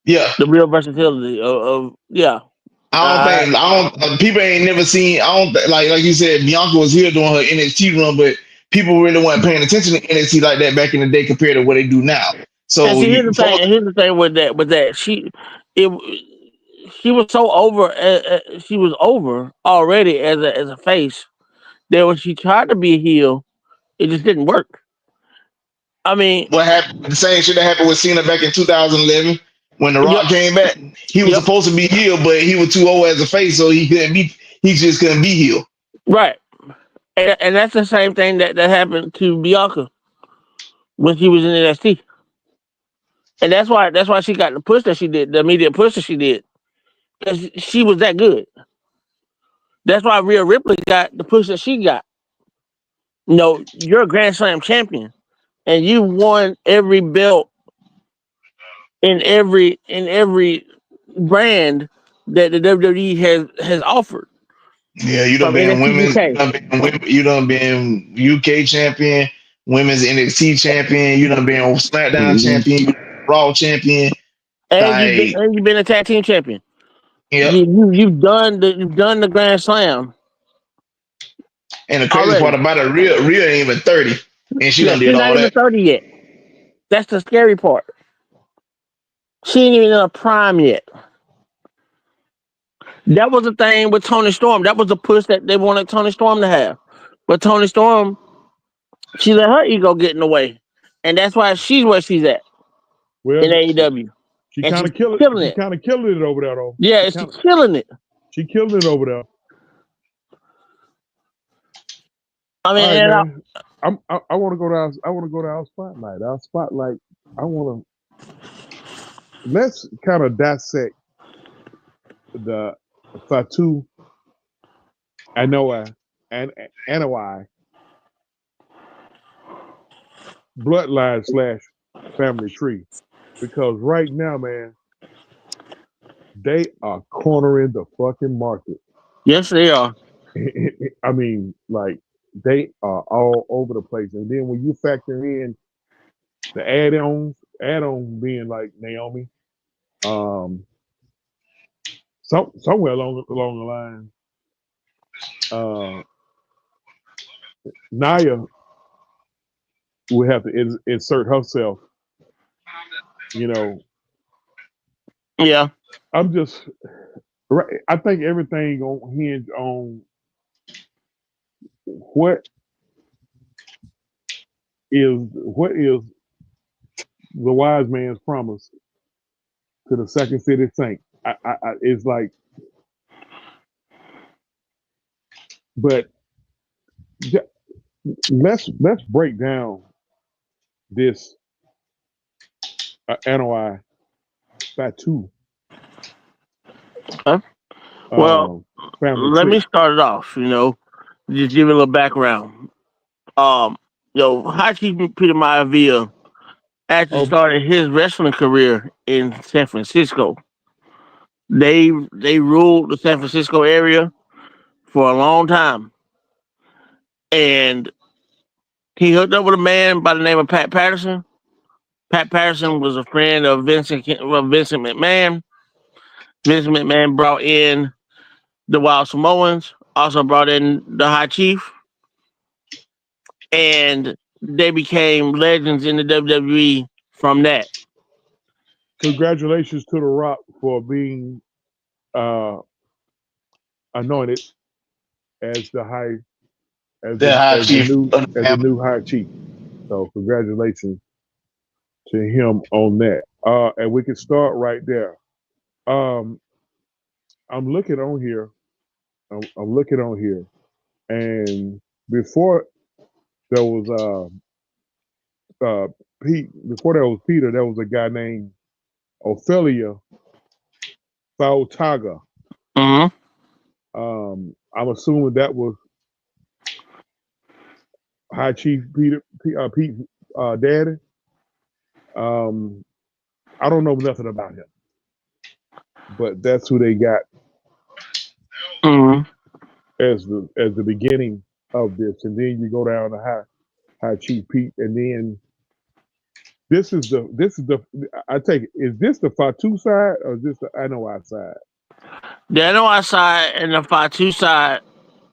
Yeah, the real versatility of yeah. I don't. People ain't never seen. I don't like you said. Bianca was here doing her NXT run, but people really weren't paying attention to NXT like that back in the day compared to what they do now. And So see, here's the thing. folks, And here's the thing with that. She was so over. She was over already as a face. That when she tried to be a heel, it just didn't work. I mean, what happened? The same shit that happened with Cena back in 2011 when The yep, Rock came back. He was yep, supposed to be heel, but he was too old as a face, so he couldn't be. He just couldn't be heel. right. And that's the same thing that happened to Bianca when she was in NXT. And that's why she got the push that she did, the immediate push that she did, because she was that good. That's why Rhea Ripley got the push that she got. You're a Grand Slam champion, and you won every belt in every brand that the WWE has offered Yeah, you done from been NXT women's. UK. You done been UK champion, women's NXT champion. You done been SmackDown Mhm. champion, Raw champion. And Like, you've been a tag team champion. yep. You've done the Grand Slam And the crazy part already. about it, Rhea ain't even 30, and she Yeah, done did she's not all even that. 30 yet. That's the scary part. She ain't even in a prime yet. That was the thing with Tony Storm. That was the push that they wanted Tony Storm to have. But Tony Storm, she let her ego get in the way. And that's why she's where she's at Well, in AEW. she And kind she's of killed it. killing She it. kind of killed it over there, though. Yeah, she's killing it. She killed it over there. I mean, All right, and man. I want to go to our spotlight. Our spotlight. Let's kind of dissect the Fatu Anoa'i and Anoa'i bloodline / family tree, because right now, man, they are cornering the fucking market. yes, they are. I mean, like, they are all over the place. And then when you factor in the add-ons being like Naomi, somewhere along the line, Naya would have to insert herself. Yeah. I think everything on hinge on what is the wise man's promise to the Second City Saint. It's like, but let's break down this NOI Fatu Well, family let me tree. start it off, just give it a little background. Hachi Peter Maivia actually Oh, started his wrestling career in San Francisco. They ruled the San Francisco area for a long time, and he hooked up with a man by the name of Pat Patterson. Pat Patterson was a friend of Vincent McMahon. Vincent McMahon brought in the Wild Samoans, also brought in the High Chief, and they became legends in the WWE from that. congratulations to The Rock for being anointed as the new high chief. So congratulations to him on that. And we can start right there. I'm looking on here. I'm looking on here, and before there was Pete. Before there was Peter, there was a guy named Ophelia Fautaga. Mm-hmm. I'm assuming that was High Chief Pete daddy. I don't know nothing about him, but that's who they got Mhm. as the beginning of this, and then you go down to High Chief Pete, and then this is the I take it, is this the Fatu side or is this the NOI side? The NOI side and the Fatu side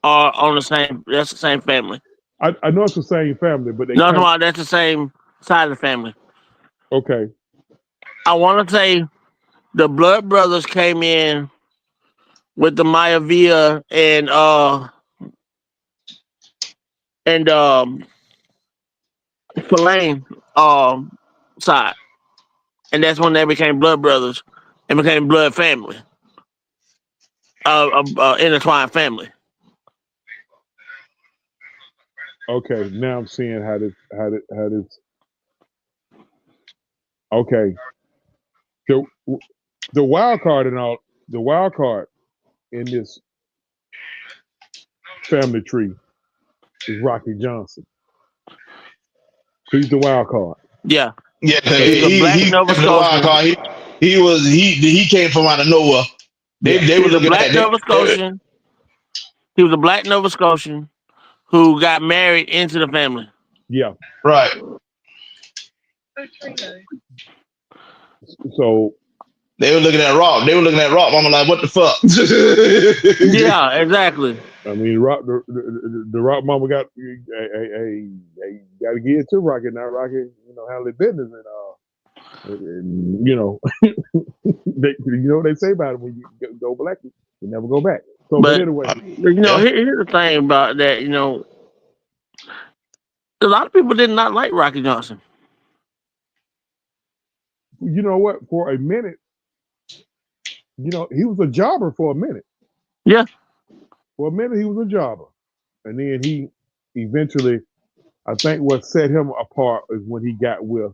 are on the same. That's the same family. I know it's the same family, but they No, kind of, that's the same side of the family. okay. I want to say the Blood Brothers came in with the Maivia and Spillane side, and that's when they became Blood Brothers and became Blood Family, intertwined family. Okay, now I'm seeing how this. Okay, the wild card in this family tree is Rocky Johnson. He's the wild card. Yeah, Yeah, he's a black Nova the wild Scotian. card. He came from out of nowhere. They were He's a looking black at Nova Scotian. He was a black Nova Scotian who got married into the family. Yeah. Right. So they were looking at Rock. Mama like, what the fuck? Yeah, exactly. I mean, the Rock Mama got hey, got to get it to Rocky. Now Rocky, handle business and they say about it, when you go black, you never go back. So, but anyway, here's the thing about that. A lot of people did not like Rocky Johnson. You know what? For a minute, he was a jobber for a minute. Yeah. For a minute, he was a jobber. And then he eventually, I think what set him apart is when he got with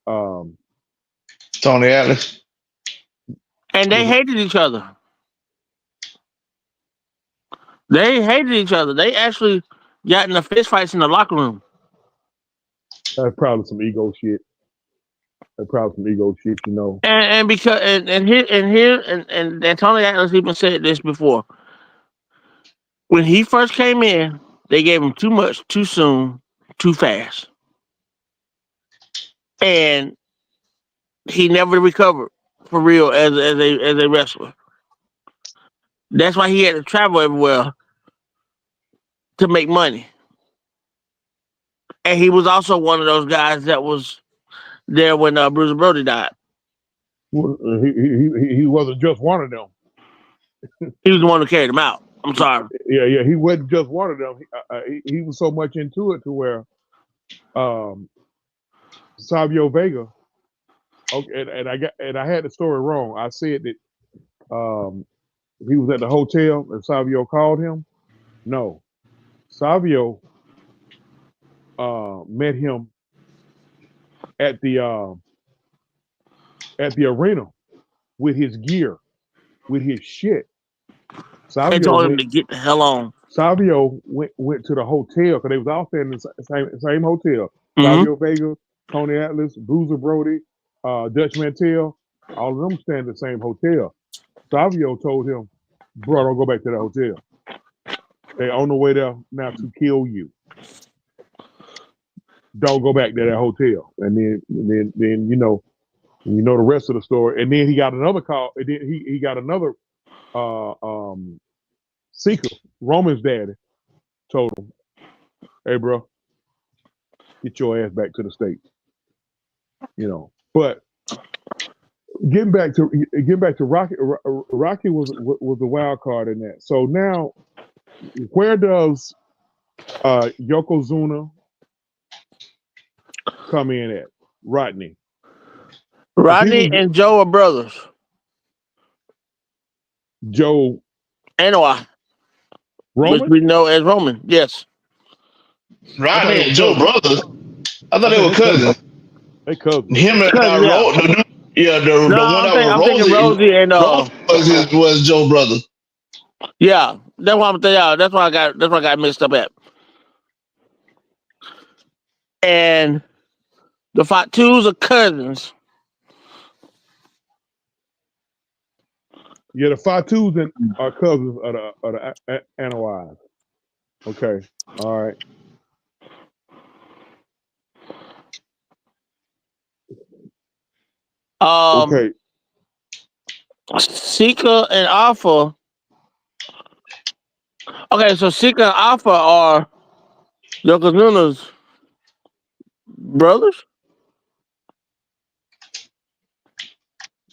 Tony Atlas. And they hated each other. They hated each other. They actually got in the fist fights in the locker room. That's probably some ego shit. And because and Tony Atlas even said this before. When he first came in, they gave him too much, too soon, too fast, and he never recovered for real as a wrestler. That's why he had to travel everywhere to make money. And he was also one of those guys that was there when Bruiser Brody died. Well, he wasn't just one of them. He was the one who carried him out. I'm sorry. Yeah, he wasn't just one of them. He was so much into it to where Savio Vega. Okay, and I had the story wrong. I said that he was at the hotel and Savio called him. No, Savio met him at the arena with his gear, with his shit. They told him to get the hell on. Savio went to the hotel because they was all staying in the same hotel. Mm-hmm. Savio Vega, Tony Atlas, Bruiser Brody, Dutch Mantel, all of them staying in the same hotel. Savio told him, bro, don't go back to that hotel. They on the way there now to kill you. Don't go back to that hotel. And then the rest of the story. And then he got another call. And then he got another seeker. Roman's daddy told him, "Hey, bro, get your ass back to the States." But getting back to Rocky. Rocky was the wild card in that. So now, where does Yokozuna come in at? Rodney and Joe are brothers. Joe Anoa'i, Roman? which we know as Roman. Yes. Rodney and Joe brothers. I thought they were cousins. They cousins. Him and yeah. the one that was Rosie and Rosie was Joe brother. Yeah, that's why I'm telling y'all. That's why I got mixed up at. and the Fatus are cousins. Yeah, the Fatus and are cousins of the Anoa'i. Okay. All right. Okay. Sika and Alpha. Okay, so Sika and Alpha are Yokozuna's brothers.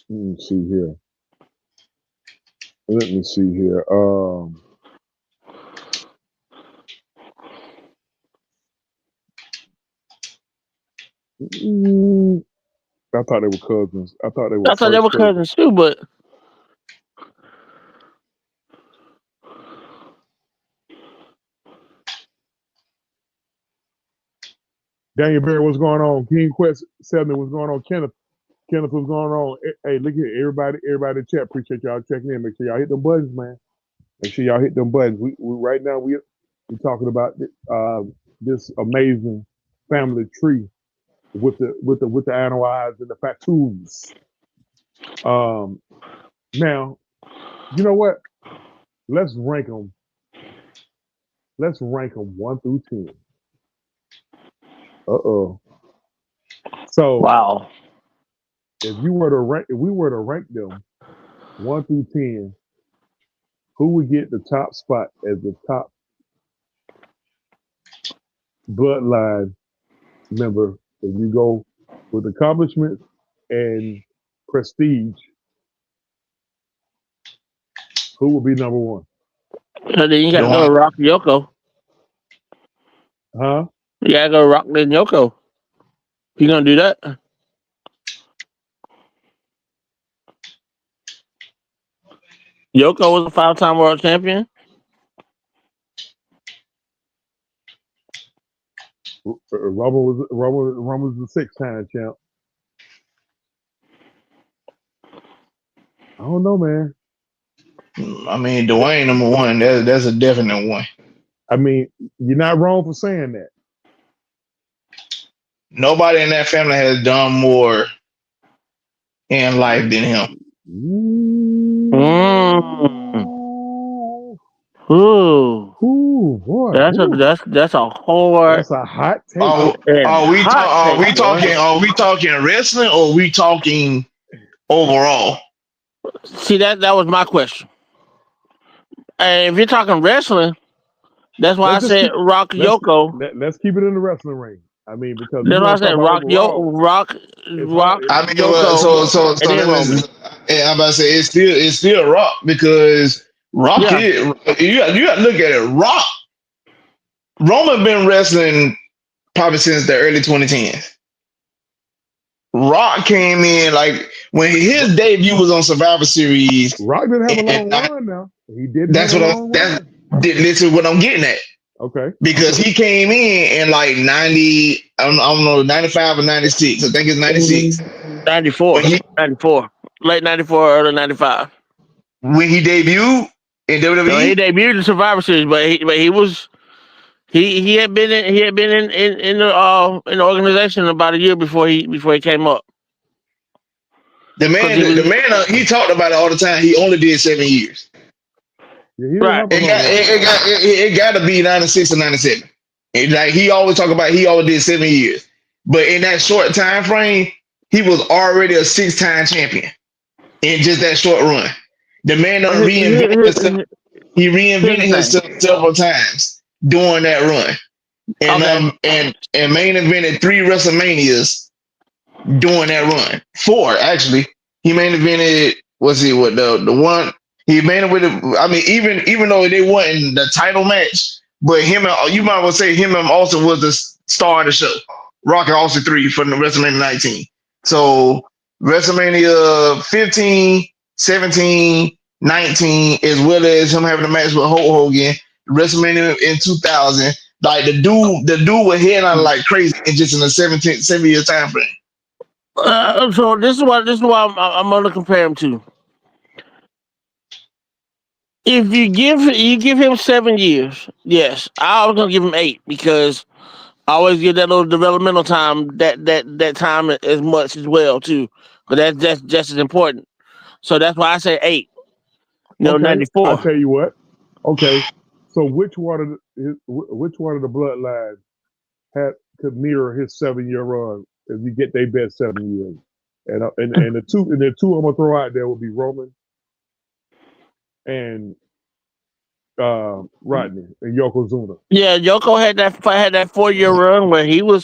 Let me see here. Let me see here. I thought they were cousins. I thought they were. I thought they were cousins too, but Daniel Berry, what's going on? King Quest 7, what's going on? Kenneth, what's going on? Hey, look at everybody in chat. Appreciate y'all checking in. Make sure y'all hit them buttons, man. Make sure y'all hit them buttons. We right now we're talking about this amazing family tree with the Anoa'i and the Fatus. Now, you know what? Let's rank them. Let's rank them 1 through 10. So wow. If we were to rank them 1 through 10, who would get the top spot as the top bloodline member? If you go with accomplishments and prestige, who will be number one? So then you gotta go to Rock Yoko. Huh? You gotta go Rock then Yoko. You gonna do that? Yoko was a 5-time world champion. Roman was the 6-time champ. I don't know, man. I mean, Dwayne number one. That's a definite one. I mean, you're not wrong for saying that. Nobody in that family has done more in life than him. Ooh, boy. That's a hard. That's a hot take. Are we talking wrestling or are we talking overall? See, that was my question. And if you're talking wrestling, that's why I said Rock Yoko. Let's keep it in the wrestling ring. I mean, because that's why I said Rock Yoko. I mean, I'm about to say it's still Rock because Rock is, you got to look at it. Roman been wrestling probably since the early 2010s. Rock came in like when his debut was on Survivor Series. Rock didn't have a long run now. He did. Listen, what I'm getting at. Okay. Because he came in like 90, I don't know, 95 or 96. I think it's 96. 94. 94. Late 94, early 95. When he debuted in WWE? No, he debuted in Survivor Series, but he had been in the organization about a year before he came up. The man, he talked about it all the time. He only did 7 years. Right. It got to be 96 or 97. And like he always talk about, he always did 7 years. But in that short time frame, he was already a 6-time champion in just that short run. The man reinvented himself. He reinvented himself several times during that run, and main evented 3 WrestleManias during that run. 4 actually. He main evented. The one. He made it with it. I mean, even though they weren't the title match, but you might well say him and Austin was the star of the show. Rock and Austin 3 for the WrestleMania 19. So WrestleMania 15, 17, 19, as well as him having a match with Hulk Hogan, WrestleMania in 2000. Like the dude was hitting on like crazy in just in a 7-year time frame. So this is why I'm gonna compare him to. If you give him 7 years, yes, I was gonna give him 8 because Always give that little developmental time that time as much as well too, but that's just as important. So that's why I say 8. No, Okay, 94. I'll tell you what. Okay, so which one of the bloodlines could mirror his 7-year run if you get their best 7 years? And the two I'm gonna throw out there will be Roman and Rodney and Yokozuna. Yeah, Yoko had that 4-year run where he won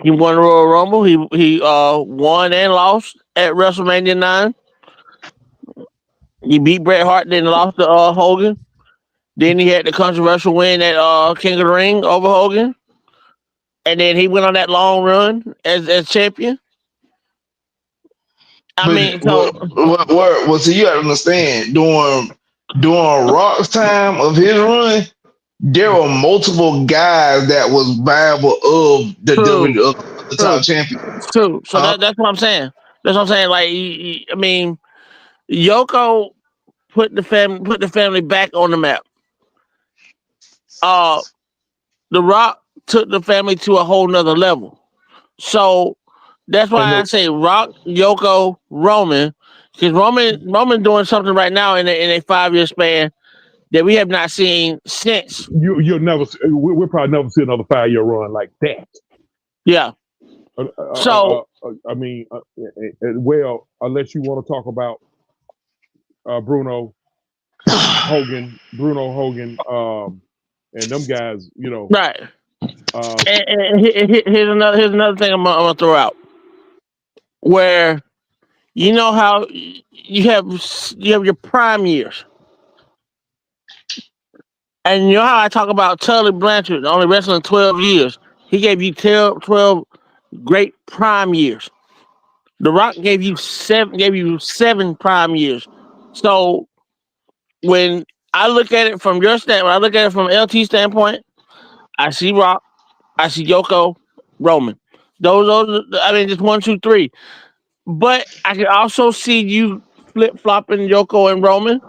the Royal Rumble. He won and lost at WrestleMania 9. He beat Bret Hart, then lost to Hogan. Then he had the controversial win at King of the Ring over Hogan. And then he went on that long run as champion. I mean, so Well, so you gotta understand, during Rock's time of his run, there were multiple guys that was viable of the top champion. True. So that's what I'm saying. That's what I'm saying. Like, I mean, Yoko put the family back on the map. The Rock took the family to a whole nother level. So that's why I say Rock, Yoko, Roman, because Roman doing something right now in a 5-year span that we have not seen since. We'll probably never see another 5-year run like that. Yeah. So I mean, well, unless you want to talk about Bruno Hogan, and them guys, you know. Right. And here's another thing I'm gonna throw out. Where you know how you have your prime years. And you know how I talk about Tully Blanchard only wrestling 12 years. He gave you 12 great prime years. The Rock gave you 7 prime years. So when I look at it from your standpoint, when I look at it from LT standpoint, I see Rock, I see Yoko, Roman. Those I mean, just 1, 2, 3. But I can also see you flip flopping Yoko and Roman.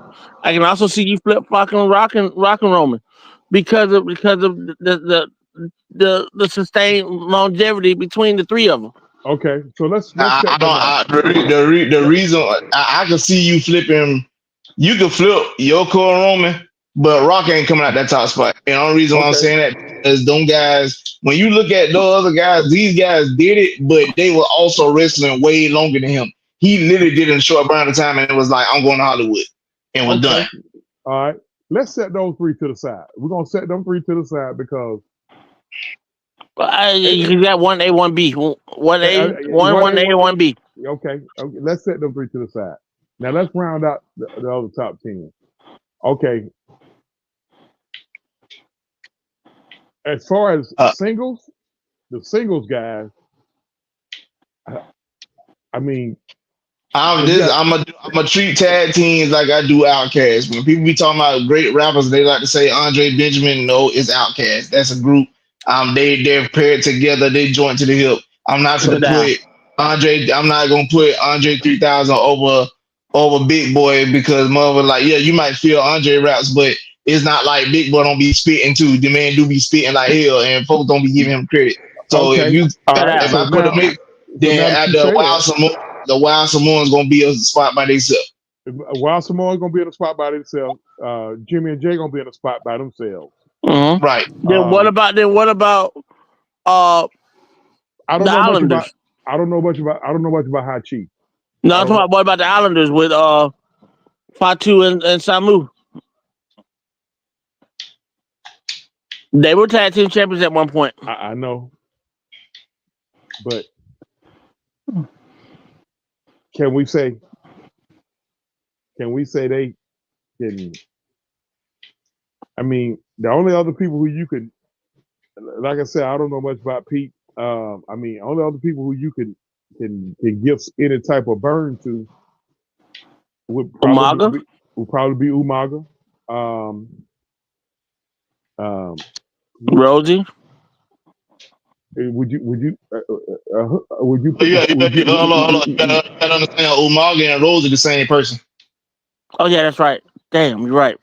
I can also see you flip flopping Rock and Roman because of the sustained longevity between the 3 of them. Okay, so let's the reason I can see you flipping, you can flip Yoko and Roman, but Rock ain't coming out that top spot. And the only reason why I'm saying that is them guys, when you look at those other guys, these guys did it, but they were also wrestling way longer than him. He literally did it in a short amount of time and it was like, I'm going to Hollywood. And was done. All right. Let's set those 3 to the side. We're going to set them 3 to the side because you got 1A, 1B. 1A, 1B. Okay. Let's set them 3 to the side. Now let's round out the other top 10. Okay. As far as singles, the singles guys, I mean, I'm gonna treat tag teams like I do Outkast. When people be talking about great rappers, they like to say Andre Benjamin. No, it's Outkast. That's a group. They're paired together. They joint to the hip. I'm not gonna put Andre. I'm not gonna put Andre 3000 over Big Boy because mother like, yeah, you might feel Andre raps, but it's not like Big Boy don't be spitting too. The man do be spitting like hell, and folks don't be giving him credit. So if I put them in, then at the Wild Samoan. The Wild Samoan's gonna be a spot by themselves. Wild Samoan's gonna be in a spot by themselves. Jimmy and Jay gonna be in a spot by themselves. Mm-hmm. Right. Then what about I don't know much about High Chief. No, I'm talking about what about the Islanders with Fatu and Samu? They were tag team champions at one point. I know, but can we say they can? I mean, the only other people who you could, like I said, I don't know much about Pete. I mean, only other people who you can give any type of burn to would probably be Umaga. Rosie. Would you? Hold on. You gotta understand, Umaga and Rose are the same person. Oh yeah, that's right. Damn, you're right.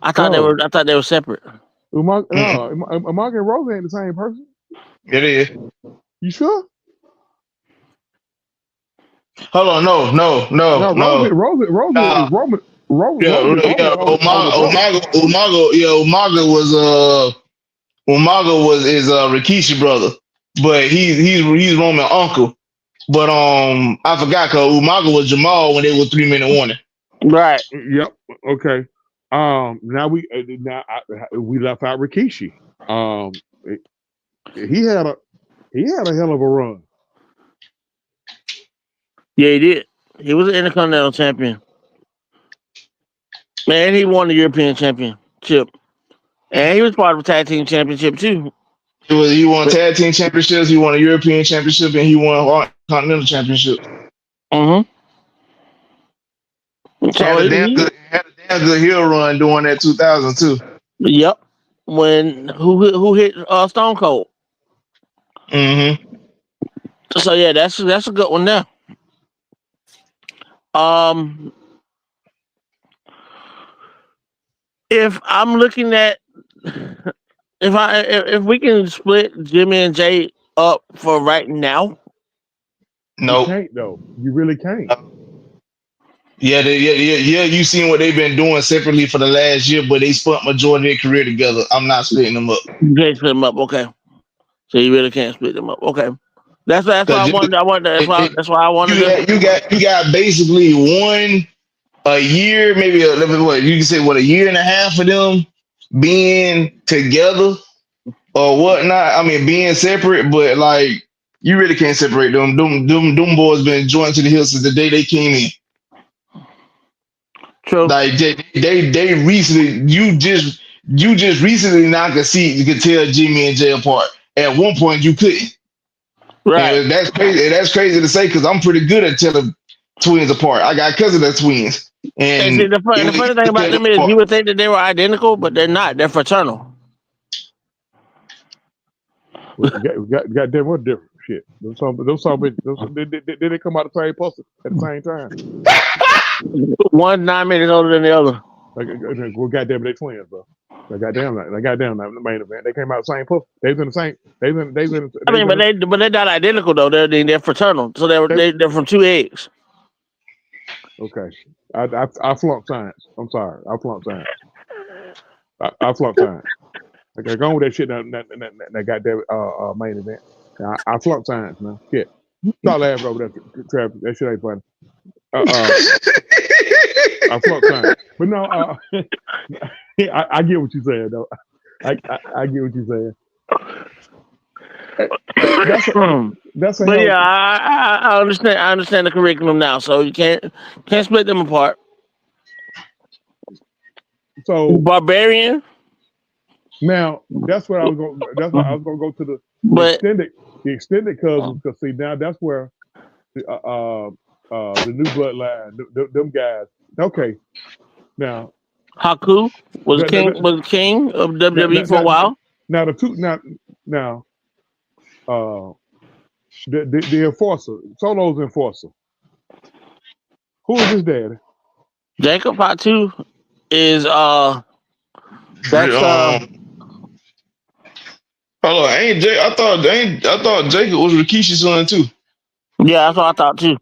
I thought they were separate. Umaga and Rose ain't the same person. It is. You sure? Hold on, no. No, Rosen Nah, is Roman. yeah, Rosen older brother. Umaga is Rikishi brother, but he's Roman uncle. But I forgot because Umaga was Jamal when they were 3-minute warning. Right. Yep. Okay. Now we left out Rikishi. He had a hell of a run. Yeah, he did. He was an Intercontinental champion. And he won the European Championship. And he was part of a tag team championship too. He won tag team championships, he won a European championship, and he won Continental championship. Mm-hmm. So Had a damn good heel run during that 2002. Yep. When who hit Stone Cold? Mm-hmm. So yeah, that's a good one there. If I'm looking at if we can split Jimmy and Jay up for right now, You Nope. can't though. You really can't. Yeah, you seen what they've been doing separately for the last year, but they spent majority of their career together. I'm not splitting them up. you can't split them up. Okay, so you really can't split them up. Okay, that's why I wanted. That's why I wanted you got basically a year, maybe you can say a year and a half of them being together or whatnot. I mean, being separate, but like you really can't separate them. Them boys been joined to the hill since the day they came in. True. Like they recently, you just recently now could see, you could tell Jimmy and Jay apart. At one point you couldn't. Right. And that's crazy. That's crazy to say because I'm pretty good at telling twins apart. I got cousins that twins. And see, the funny thing about them is you would think that they were identical, but they're not. They're fraternal. We got them what different shit. Those did they come out the same puzzle at the same time? One's 9 minutes older than the other. Well, goddamn, they twins, bro. Goddamn, the main event. They came out the same puzzle. They was in the same. But they're not identical though. They're fraternal. So they're from two eggs. Okay, I flunked science. I'm sorry, I flunked science. I flunked science. Okay, go on with that shit. That goddamn main event. I flunked science, man. Shit. Stop laughing over that, Travis. That shit ain't funny. I flunked science, but no. I get what you're saying, though. I get what you're saying. But yeah, I understand. I understand the curriculum now, so you can't split them apart. So Barbarian. Now that's what I was going. That's why I was going to go to the extended cousins, because see now that's where the new bloodline, them guys. Okay, now Haku was king of WWE for a while. Now the enforcer, Solo's enforcer. Who is his daddy? Jacob Fatu is that's Hold on, I thought Jacob was Rikishi's son too. Yeah, that's what I thought too.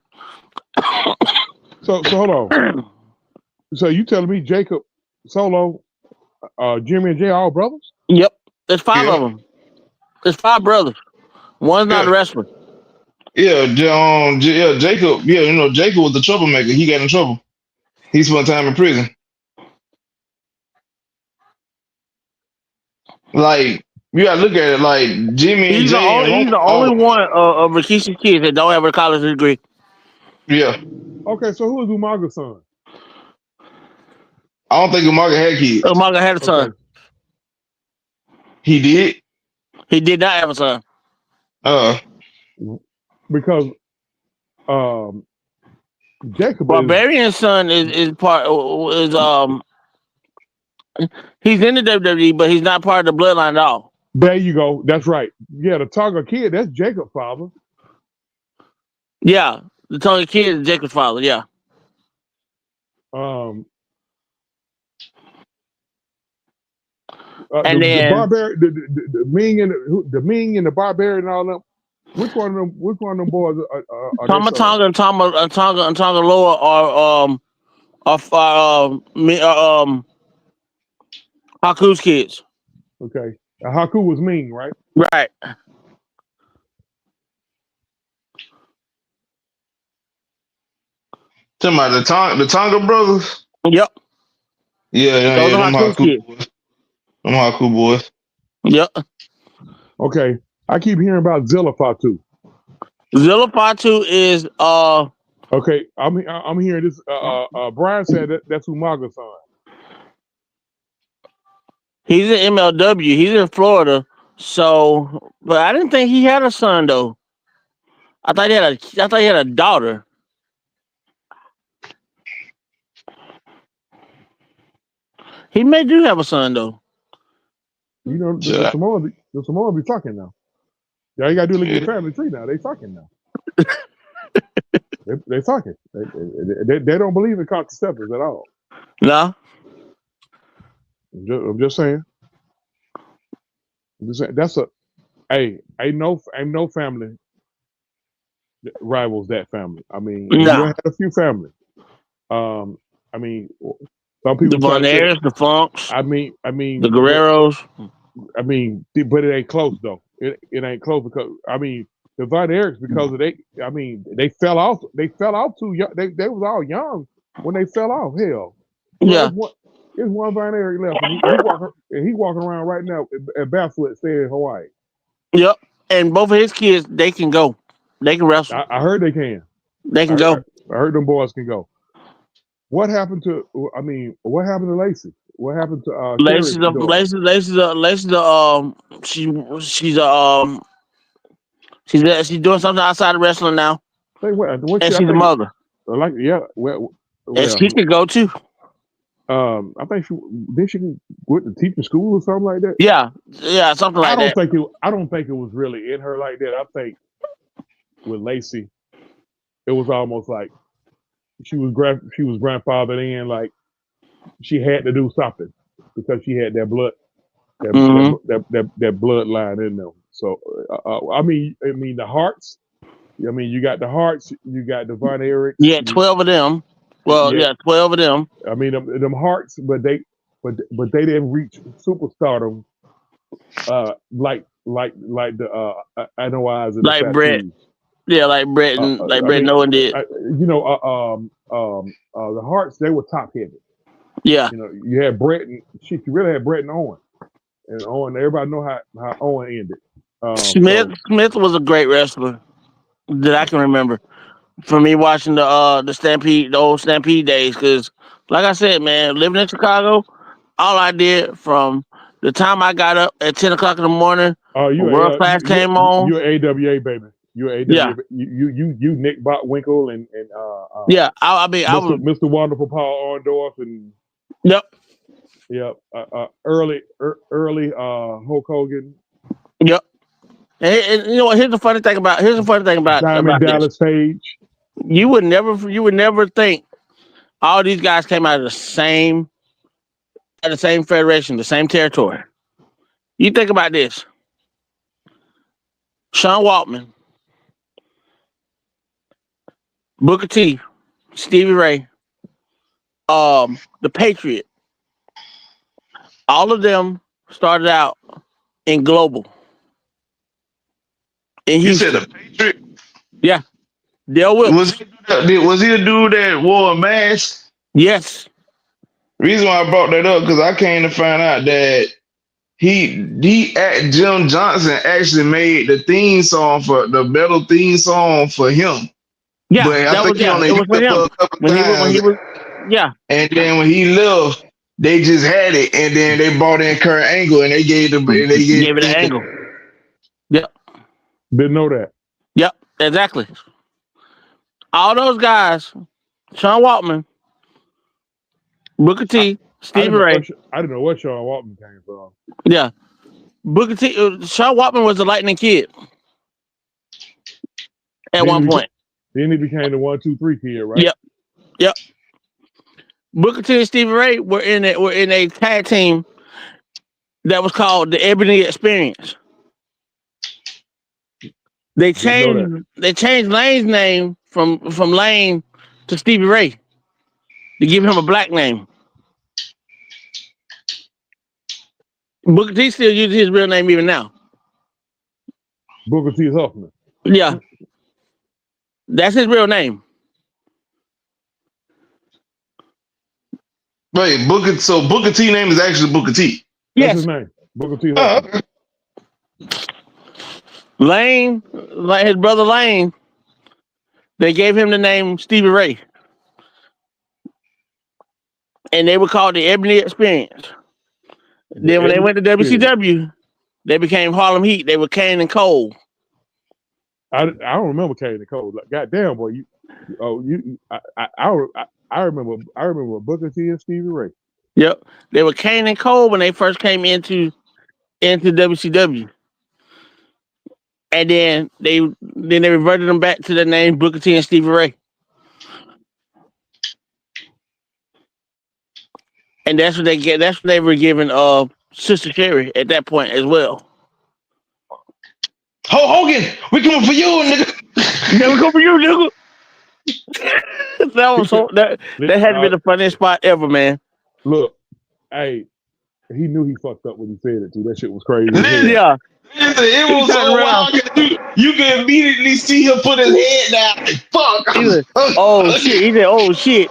So hold on. So you telling me Jacob, Solo, Jimmy and Jay all brothers? Yep, there's 5 of them. There's 5 brothers. One's not a wrestler. Yeah, Jacob. Yeah, Jacob was the troublemaker. He got in trouble. He spent time in prison. Like, you gotta look at it like Jimmy and Jay. He's the only one of Rikishi's kids that don't have a college degree. Yeah. Okay, so who is Umaga's son? I don't think Umaga had kids. Umaga had a son. Okay. He did? He did not have a son. Because Jacob Barbarian's son is he's in the WWE, but he's not part of the bloodline at all. There you go. That's right. Yeah, the Tonga kid, that's Jacob's father. Yeah, the Tonga kid is Jacob's father. Yeah. And the then barbarian, the Ming the Ming and the barbarian and all them. Which one of them boys are they? Tonga and Tonga Loa are Haku's kids. Okay, Haku was Ming, right? Right. Talking about the Tonga brothers. Yep. Yeah, Those them are Haku's Haku kids. boys. Them Haku boys. Yep. Okay, I keep hearing about Zilla Fatu. Zilla Fatu is Okay, I'm hearing this. Brian said that's Umaga's son. he's in MLW. He's in Florida. So, but I didn't think he had a son though. I thought he had a daughter. He may do have a son though. You know, the Samoans be fucking now. Yeah, you gotta do look at the family tree now. They fucking now. they fucking. They don't believe in contraceptives at all. No. I'm just saying. That's ain't no family that rivals that family. I mean, No. you done had a few families. I mean, some people The Von Ayers, the Funks. I mean, the Guerreros. I mean, but it ain't close though. It ain't close because I mean the Von Erichs because of they fell off. They fell off too young. They was all young when they fell off. Hell, Yeah. There's one Von Erich left, and he walking around right now at barefoot, staying in Hawaii. Yep. And both of his kids, they can go. They can wrestle. I heard they can. They can go. I heard them boys can go. What happened to Lacey? What happened to Lacey's she's doing something outside of wrestling now. Hey, what And she's a mother. Like well, and she could go too. I think she went to teaching school or something like that. Yeah, something like that. I don't think it was really in her like that. I think with Lacey, it was almost like she was grandfathered in, like she had to do something because she had that blood, that bloodline in them. So I mean the Hearts. I mean you got the Hearts, you got the Von Erichs. Yeah, 12 of them. Well, yeah 12 of them. I mean them Hearts, but they didn't reach superstardom like the Anoa's and like the Brett. Yeah, like Brett and Brett Nolan did. The Hearts, they were top heavy. Yeah. You know, you had Brett and you really had Brett and Owen. And Owen, everybody know how Owen ended. Smith was a great wrestler that I can remember. For me watching the Stampede, the old Stampede days, because like I said, man, living in Chicago, all I did from the time I got up at 10 o'clock in the morning, World Class came on. You're AWA, baby. You're AWA. Yeah. You Nick Botwinkle and yeah. I mean, I was Mr. Wonderful Paul Orndorff and yep. Early Hulk Hogan. Yep. And you know what? Here's the funny thing about Diamond Dallas Page. You would never think all these guys came out of the same federation, the same territory. You think about this. Sean Waltman, Booker T, Stevie Ray, the Patriot. All of them started out in Global. And you said the Patriot? Yeah. Dale Wilkes. Was he a dude that wore a mask? Yes. Reason why I brought that up because I came to find out that Jim Johnson actually made the theme song for the metal theme song for him. Yeah, but I think he only it was for him. When he was, yeah. And then when he left, they just had it, and then they brought in Kurt Angle, and they gave it an Angle. Yep. Didn't know that. Yep, exactly. All those guys, Sean Waltman, Booker T, Stevie Ray. I didn't know what Sean Waltman came from. Yeah. Booker T, Sean Waltman was the Lightning Kid at one point. Then he became the 1, 2, 3 kid, right? Yep. Booker T and Stevie Ray were in a tag team that was called the Ebony Experience. They Didn't know changed Lane's name from Lane to Stevie Ray to give him a black name. Booker T still uses his real name even now. Booker T. Huffman. Yeah, that's his real name. Wait, Booker T name is actually Booker T. That's Yes, his name. Booker T. Oh, Huffman. okay. Lane, like his brother Lane, they gave him the name Stevie Ray, and they were called the Ebony Experience. Then when they went to WCW, they became Harlem Heat. They were Kane and Cole. I don't remember Kane and Cole. Like, goddamn, boy, I remember Booker T and Stevie Ray. Yep, they were Kane and Cole when they first came into WCW, and then they reverted them back to the name Booker T and Stevie Ray, and that's what they get. That's what they were giving Sister Sherry at that point as well. Hogan, we coming for you, nigga. Never go for you, nigga. That was that had to be the funniest spot ever, man. Look, hey, he knew he fucked up when he said it too. That shit was crazy. Yeah. Listen, it was so wild. You can immediately see him put his head down. Like, fuck. He said, oh shit. He said, oh shit.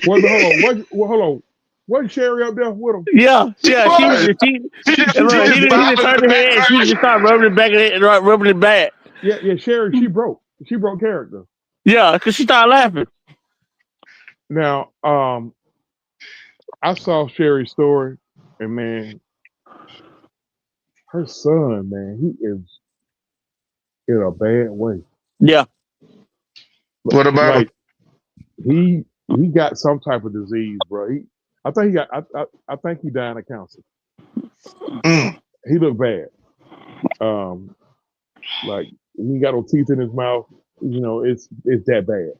Hold on. Wasn't Sherry up there with him? Yeah. He just turned her head and she just started rubbing it back and rubbing it back. Yeah, Sherry, she broke character. Yeah, because she started laughing. Now, I saw Sherry's story, and man, her son, man, he is in a bad way. Yeah. What about him? He got some type of disease, bro. I think he died of cancer. He looked bad. Like he got no teeth in his mouth. You know, it's that bad.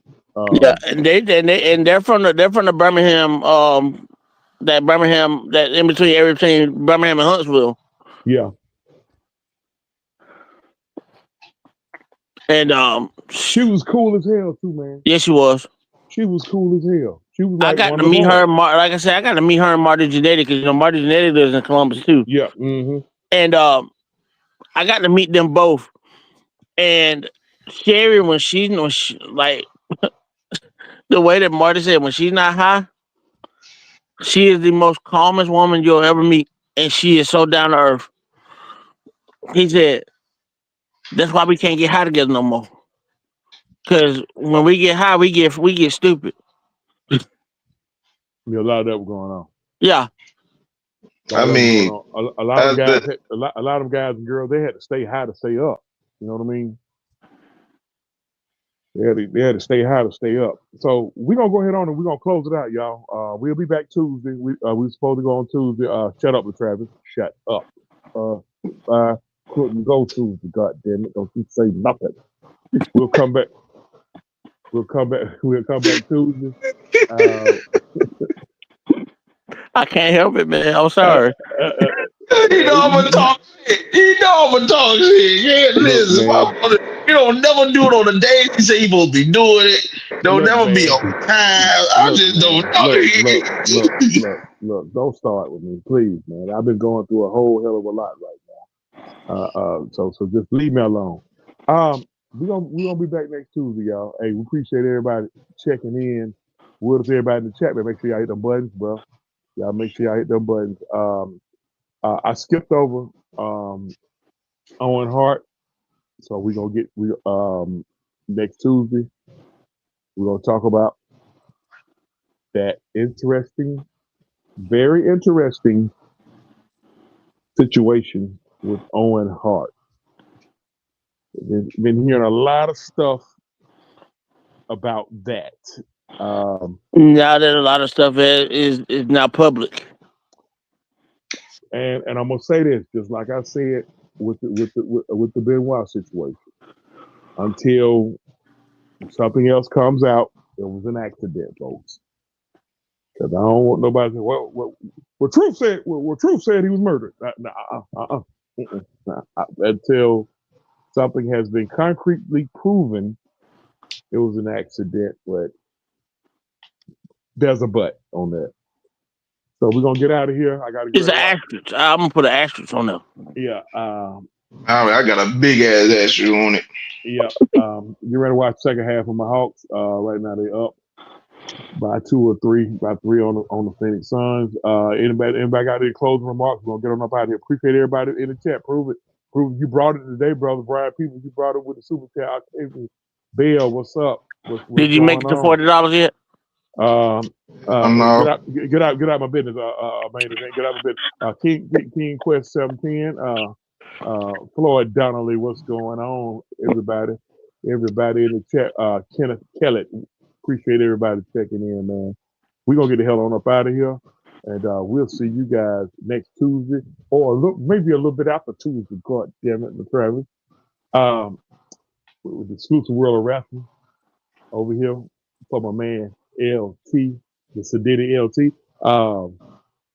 Yeah, and they're from the Birmingham, that in between area between Birmingham and Huntsville. Yeah. And she was cool as hell too, man. Yes, she was. She was cool as hell. She was. Like, I got to meet her. Like I said, I got to meet her and Marty Jannetty because Marty Jannetty lives in Columbus too. Yeah. Mm-hmm. And I got to meet them both. And Sherry, when she like the way that Marty said, when she's not high, she is the most calmest woman you'll ever meet, and she is so down to earth. He said, "That's why we can't get high together no more. Because when we get high, we get stupid." Yeah, a lot of that was going on. Yeah. I mean, a lot of guys, a lot of guys and girls, they had to stay high to stay up. You know what I mean? They had to stay high to stay up. So we're gonna go ahead on and we're gonna close it out, y'all. We'll be back Tuesday. We were supposed to go on Tuesday. Shut up, Travis. Shut up. I couldn't go Tuesday. God damn it! Don't you say nothing. We'll come back. We'll come back Tuesday. I can't help it, man. I'm sorry. You know I'm gonna talk shit. Yeah, listen, you don't never do it on the days you say you supposed to be doing it. Don't never be on time. I just don't know. Look, don't start with me, please, man. I've been going through a whole hell of a lot right now. So just leave me alone. We're gonna be back next Tuesday, y'all. Hey, we appreciate everybody checking in. We'll see everybody in the chat, but make sure y'all hit them buttons, bro. Y'all make sure y'all hit them buttons. I skipped over Owen Hart, so we're gonna get next Tuesday. We're gonna talk about that very interesting situation with Owen Hart. Been hearing a lot of stuff about that. Now that a lot of stuff is now public. And I'm gonna say this, just like I said with the Benoit situation. Until something else comes out, it was an accident, folks. Because I don't want nobody to say, well, Well, Truth said he was murdered. Until something has been concretely proven, it was an accident. But there's a but on that. So we're gonna get out of here. I gotta get It's an ready. asterisk. I'm gonna put an asterisk on there. Yeah. I got a big ass issue on it. Yeah. Get ready to watch the second half of my Hawks. Right now they up by 2 or 3, by 3 on the Phoenix Suns. Anybody got any closing remarks? We're gonna get on up out of here. Appreciate everybody in the chat. Prove it you brought it today, brother Brian People. You brought it with the super chat. Octavius Bell, what's up? What's Did you make it to $40 yet? No. Get out my business. Man, get out my business. King Quest 710. Floyd Donnelly, what's going on, everybody? Everybody in the chat. Kenneth Kellett, appreciate everybody checking in, man. We're gonna get the hell on up out of here, and we'll see you guys next Tuesday, or maybe a little bit after Tuesday. God damn it, Travis. With the exclusive World of Wrestling over here for my man LT, the Sedity LT.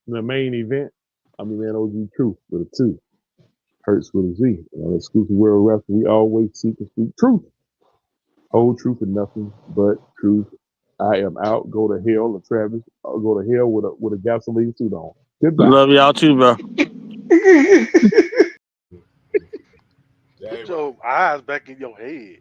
The main event, I'm your man OG Truth with a 2. Hurts with a Z. On exclusive World of Wrestling, we always seek to speak truth. Whole truth and nothing but truth. I am out. Go to hell, Travis. I'll go to hell with a gasoline suit on. Goodbye. Love y'all too, bro. Put your eyes back in your head.